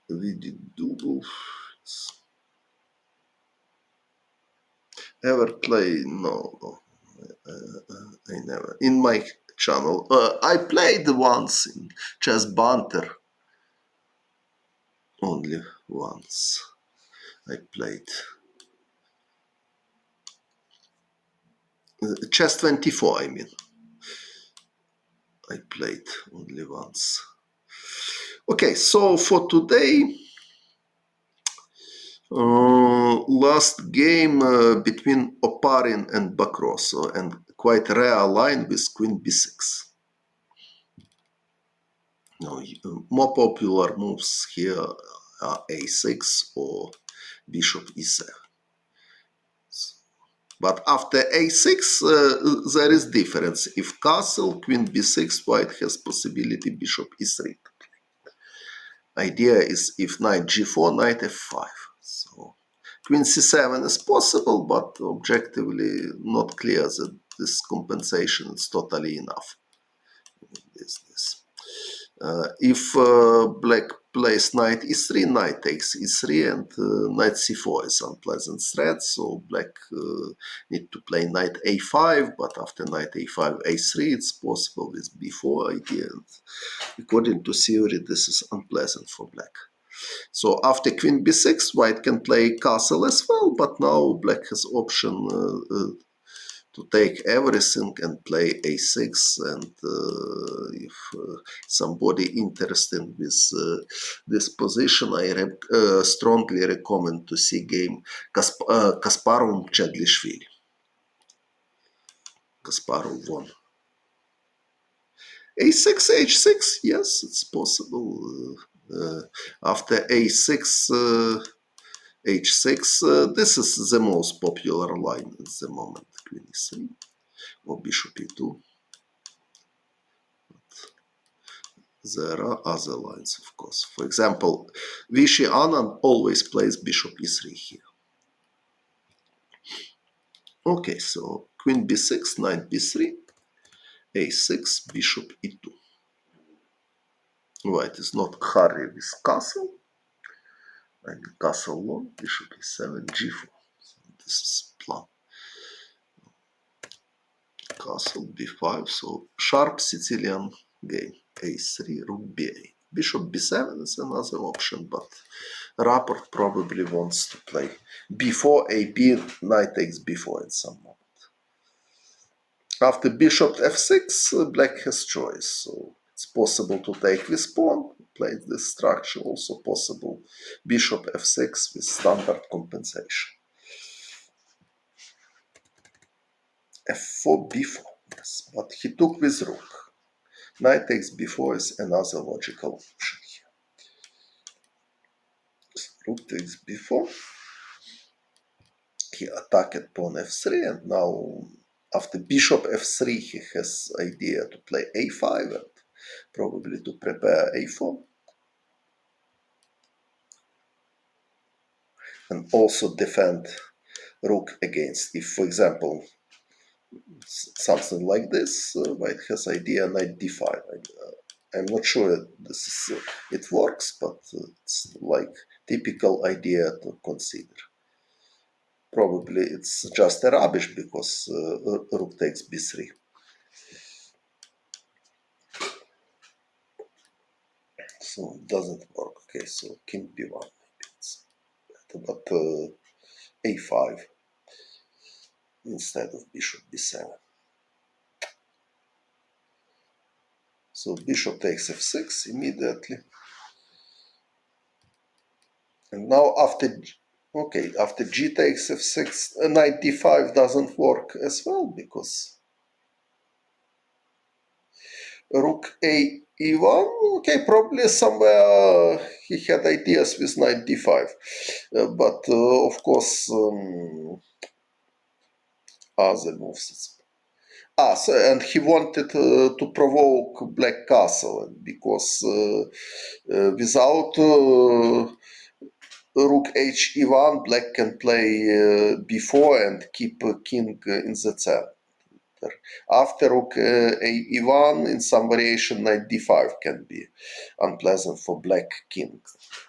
Vidi Dubov. Ever play? No. I never. In my channel, I played once in Chess Banter. Only once I played. Chess 24, I mean. I played only once. Okay, so for today, Last game between Oparin and Bakroso, and quite rare line with Queen B6. Now, more popular moves here are A6 or Bishop E7. But after A6, there is difference. If castle, Queen B6, white has possibility Bishop E3. Idea is if knight G4, knight F5. So Queen C7 is possible, but objectively not clear that this compensation is totally enough. This. If black plays knight e3, knight takes e3, and knight c4 is unpleasant threat, so black need to play knight a5, but after knight a5, a3, it's possible with b4 idea, and according to theory, this is unpleasant for black. So after queen b6, white can play castle as well, but now black has option to take everything and play a6, and if somebody interested with this position, I strongly recommend to see game Kasparov Chadlishvili. Kasparov won. a6, h6, yes, it's possible. After a6, h6, this is the most popular line at the moment. Queen e3 or bishop e2. There are other lines, of course. For example, Vishy Anand always plays bishop e3 here. Okay, so queen b6, knight b3, a6, bishop e2. White is not hurry with castle. And castle long, bishop e7, g4. So this is plan. Castle b5, so sharp Sicilian game. a3, rook b8. Bishop b7 is another option, but Rapport probably wants to play b4, ab, knight takes b4 at some moment. After bishop f6, black has choice, so it's possible to take this pawn, play this structure, also possible bishop f6 with standard compensation. f4, b4, yes, but he took with rook. Knight takes b4 is another logical option here. So rook takes b4. He attacked pawn f3, and now after bishop f3 he has idea to play a5 and probably to prepare a4. And also defend rook against, if for example something like this, white has idea knight d5. I'm not sure this is, it works, but it's like typical idea to consider. Probably it's just a rubbish because rook takes b3. So it doesn't work. Okay, so king b1 maybe it's better, but a5 instead of bishop b7. So bishop takes f6 immediately. And now after g takes f6, knight d5 doesn't work as well because rook a e1. Okay, probably somewhere he had ideas with knight d5, but of course other moves. So, and he wanted to provoke black castle because without rook h e1, black can play b4 and keep king in the center. After rook e1, in some variation, knight d5 can be unpleasant for black king.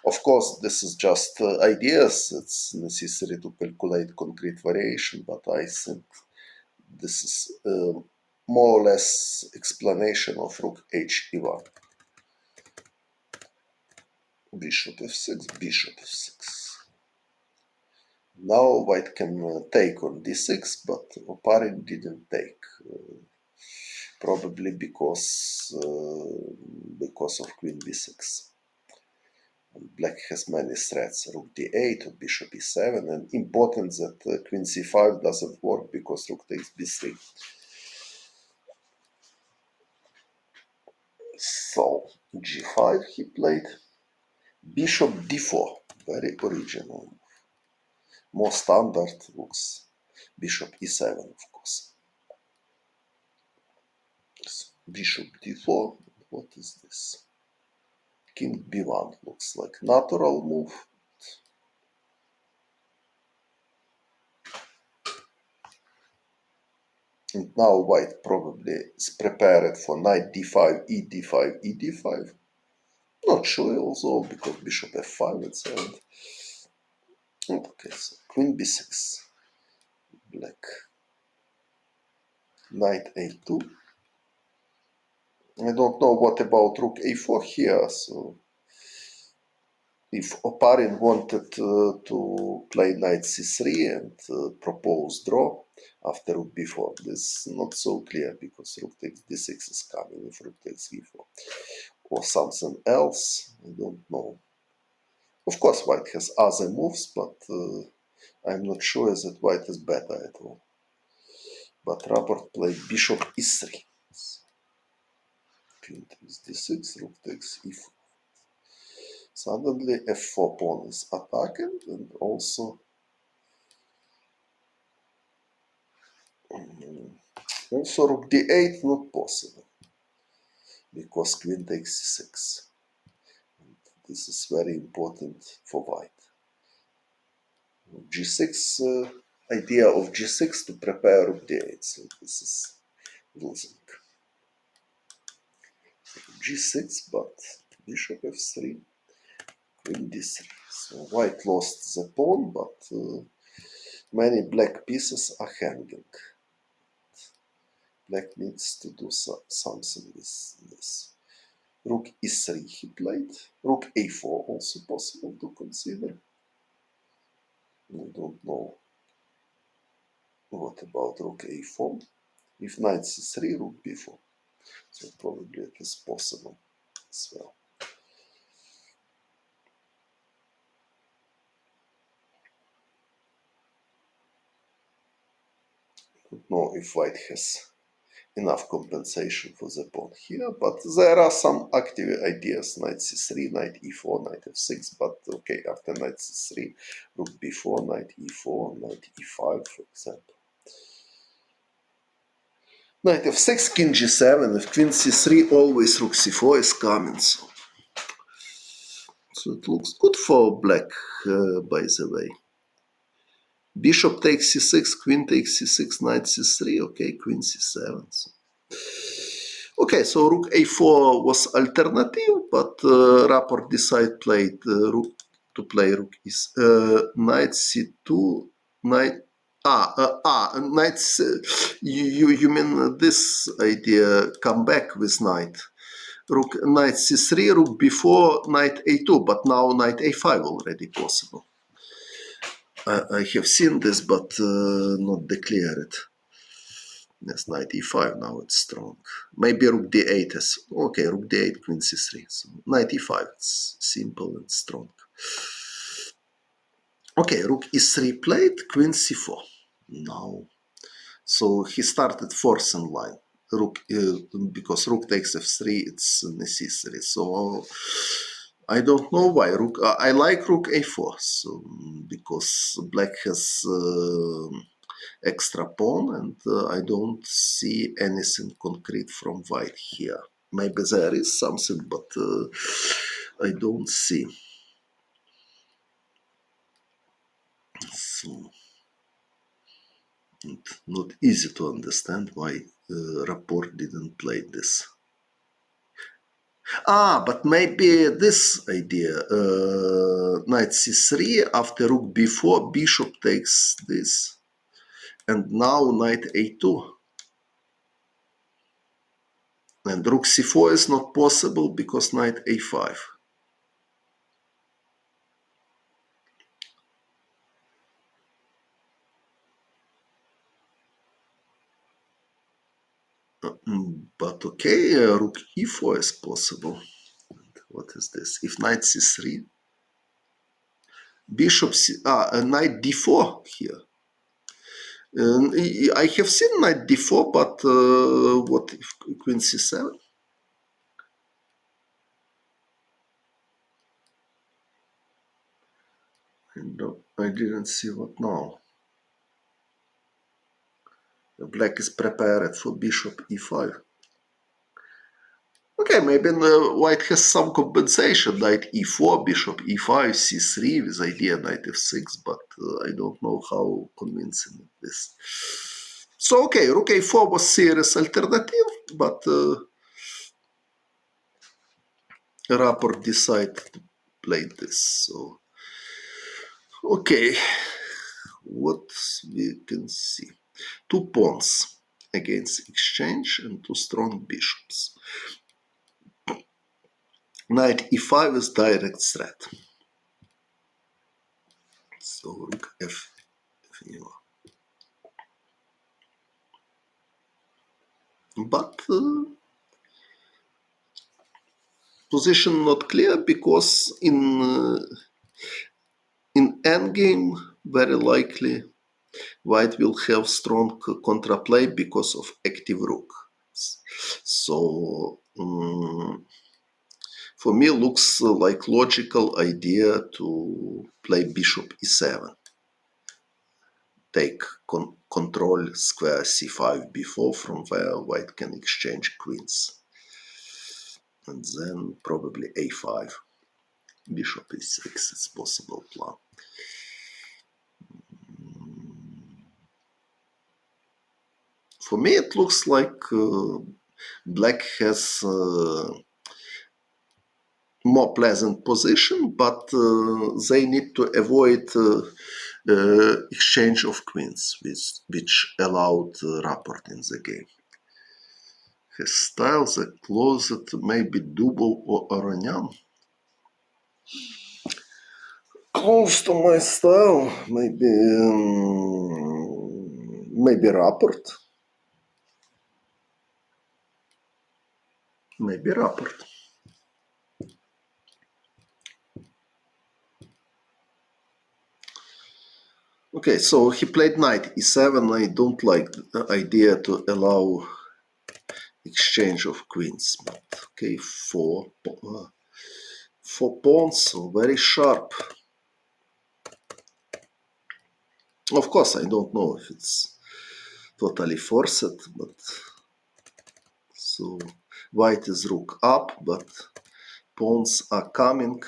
Of course, this is just ideas. It's necessary to calculate concrete variation, but I think this is more or less explanation of rook h e1. Bishop f6, bishop f6. Now white can take on d6, but Oparin didn't take, probably because of queen b6. Black has many threats. Rook d8 or bishop e7, and important that queen c5 doesn't work because rook takes b3. So g5 he played. Bishop d4, very original. More standard looks bishop e7, of course. So bishop d4, what is this? King b1 looks like natural move. And now white probably is prepared for knight d5, e d5, e d5. Not sure also because bishop f5 at the end. Okay, so queen b6. Black. Knight a2. I don't know what about rook a4 here, so if Oparin wanted to play knight c3 and propose draw after rook b4, this is not so clear because rook takes d6 is coming if rook takes e4. Or something else, I don't know. Of course white has other moves, but I'm not sure that white is better at all. But Rapport played bishop e3. Queen takes d6, rook takes e4. Suddenly f4 pawn is attacking, and also rook d8 not possible because queen takes c6. And this is very important for white. G6 idea of g6 to prepare rook d8. So this is losing. G6, but bishop f3, queen d3. So white lost the pawn, but many black pieces are hanging. Black needs to do something with this. Rook e3 he played. Rook a4 also possible to consider. I don't know what about rook a4. If knight c3, rook b4. So probably it is possible as well. I don't know if white has enough compensation for the pawn here, but there are some active ideas. Knight c3, knight e4, knight f6, but okay, after knight c3, rook b4, knight e4, knight e5, for example. Knight f6, king g7, if queen c3, always rook c4 is coming. So it looks good for black, by the way. Bishop takes c6, queen takes c6, knight c3, okay, queen c7. So. Okay, so rook a4 was alternative, but Rapport decided played rook to play rook is knight c2, knight knight. You mean this idea? Come back with knight. Rook knight c3, rook b4, knight a2, but now knight a5 already possible. I have seen this, but not declared. Yes, knight e5, now it's strong. Maybe rook d8 is okay. Rook d8, queen c3. So knight e5, it's simple and strong. Okay, rook e3 played, queen c4. Now, so he started fourth in line. Rook because rook takes f3, it's necessary. So I don't know why rook. I like rook a4, so because black has. Extra pawn, and I don't see anything concrete from white here. Maybe there is something, but I don't see. So, not easy to understand why Rapport didn't play this. But maybe this idea, knight c3, after rook b4, bishop takes this, and now knight a2. And rook c4 is not possible because knight a5. But okay, rook e4 is possible. What is this? If knight c3, Bishop knight d4 here. I have seen knight d4, but what if queen c7? I didn't see what now. Black is prepared for bishop e5. Okay, maybe white has some compensation. Knight e4, bishop e5, c3 with idea knight f6, but I don't know how convincing this. So okay, rook a4 was serious alternative, but Rapport decided to play this. So okay, what we can see. Two pawns against exchange and two strong bishops. Knight e5 is direct threat. So rook f. But position not clear because in endgame very likely white will have strong contraplay because of active rook. So for me looks like logical idea to play bishop e7. Take control square c5 b4 from where white can exchange queens. And then probably a5. Bishop e6 is possible plan. For me it looks like black has more pleasant position, but they need to avoid exchange of queens, which allowed Rapport in the game. His style, the closet, maybe Double or Aronian. Close to my style, maybe Rapport. Maybe Rapport. Okay, so he played knight e7. I don't like the idea to allow exchange of queens, but okay, four pawns, so very sharp. Of course, I don't know if it's totally forced, but so white is rook up, but pawns are coming.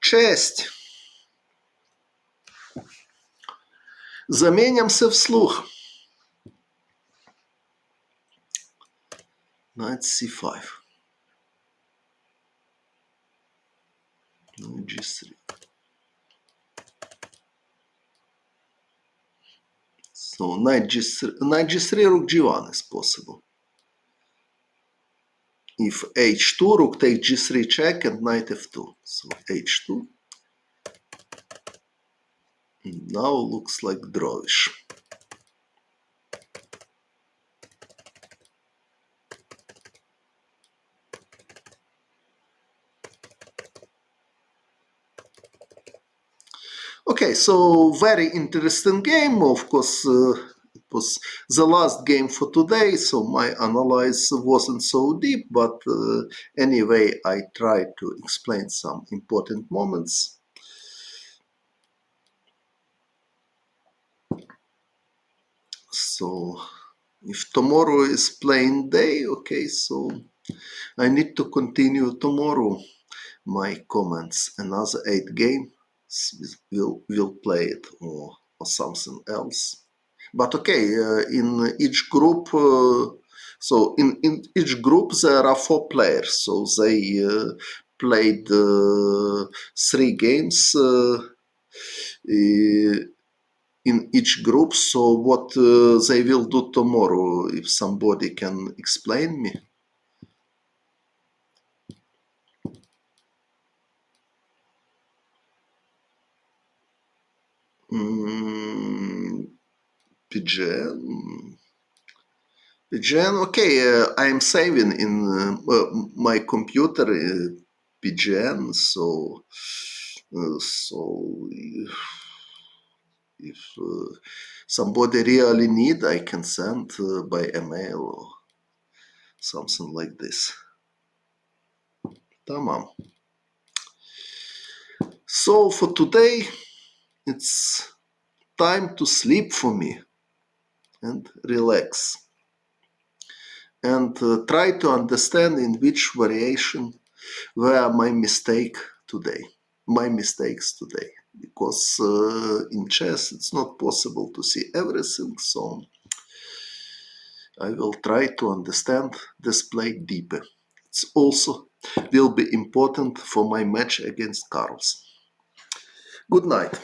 Честь! Замінямся вслух. Knight c5. Knight g3. So knight g3, rook g1 is possible. If h2, rook takes g3 check and knight f2. So h2. Now looks like drawish. Okay, so very interesting game. Of course, it was the last game for today, so my analysis wasn't so deep, but anyway, I tried to explain some important moments. So, if tomorrow is playing day, okay, so I need to continue tomorrow my comments. Another 8 games, we'll play it or something else. But okay, in each group, so in each group there are 4 players, so they played 3 games in each group. So what they will do tomorrow, if somebody can explain me? PGN, okay, I am saving in my computer PGN. So if somebody really need, I can send by email or something like this. Tamam. So for today, it's time to sleep for me and relax and try to understand in which variation were my mistakes today, because in chess it's not possible to see everything, so I will try to understand this play deeper. It's also will be important for my match against Carlos. Good night.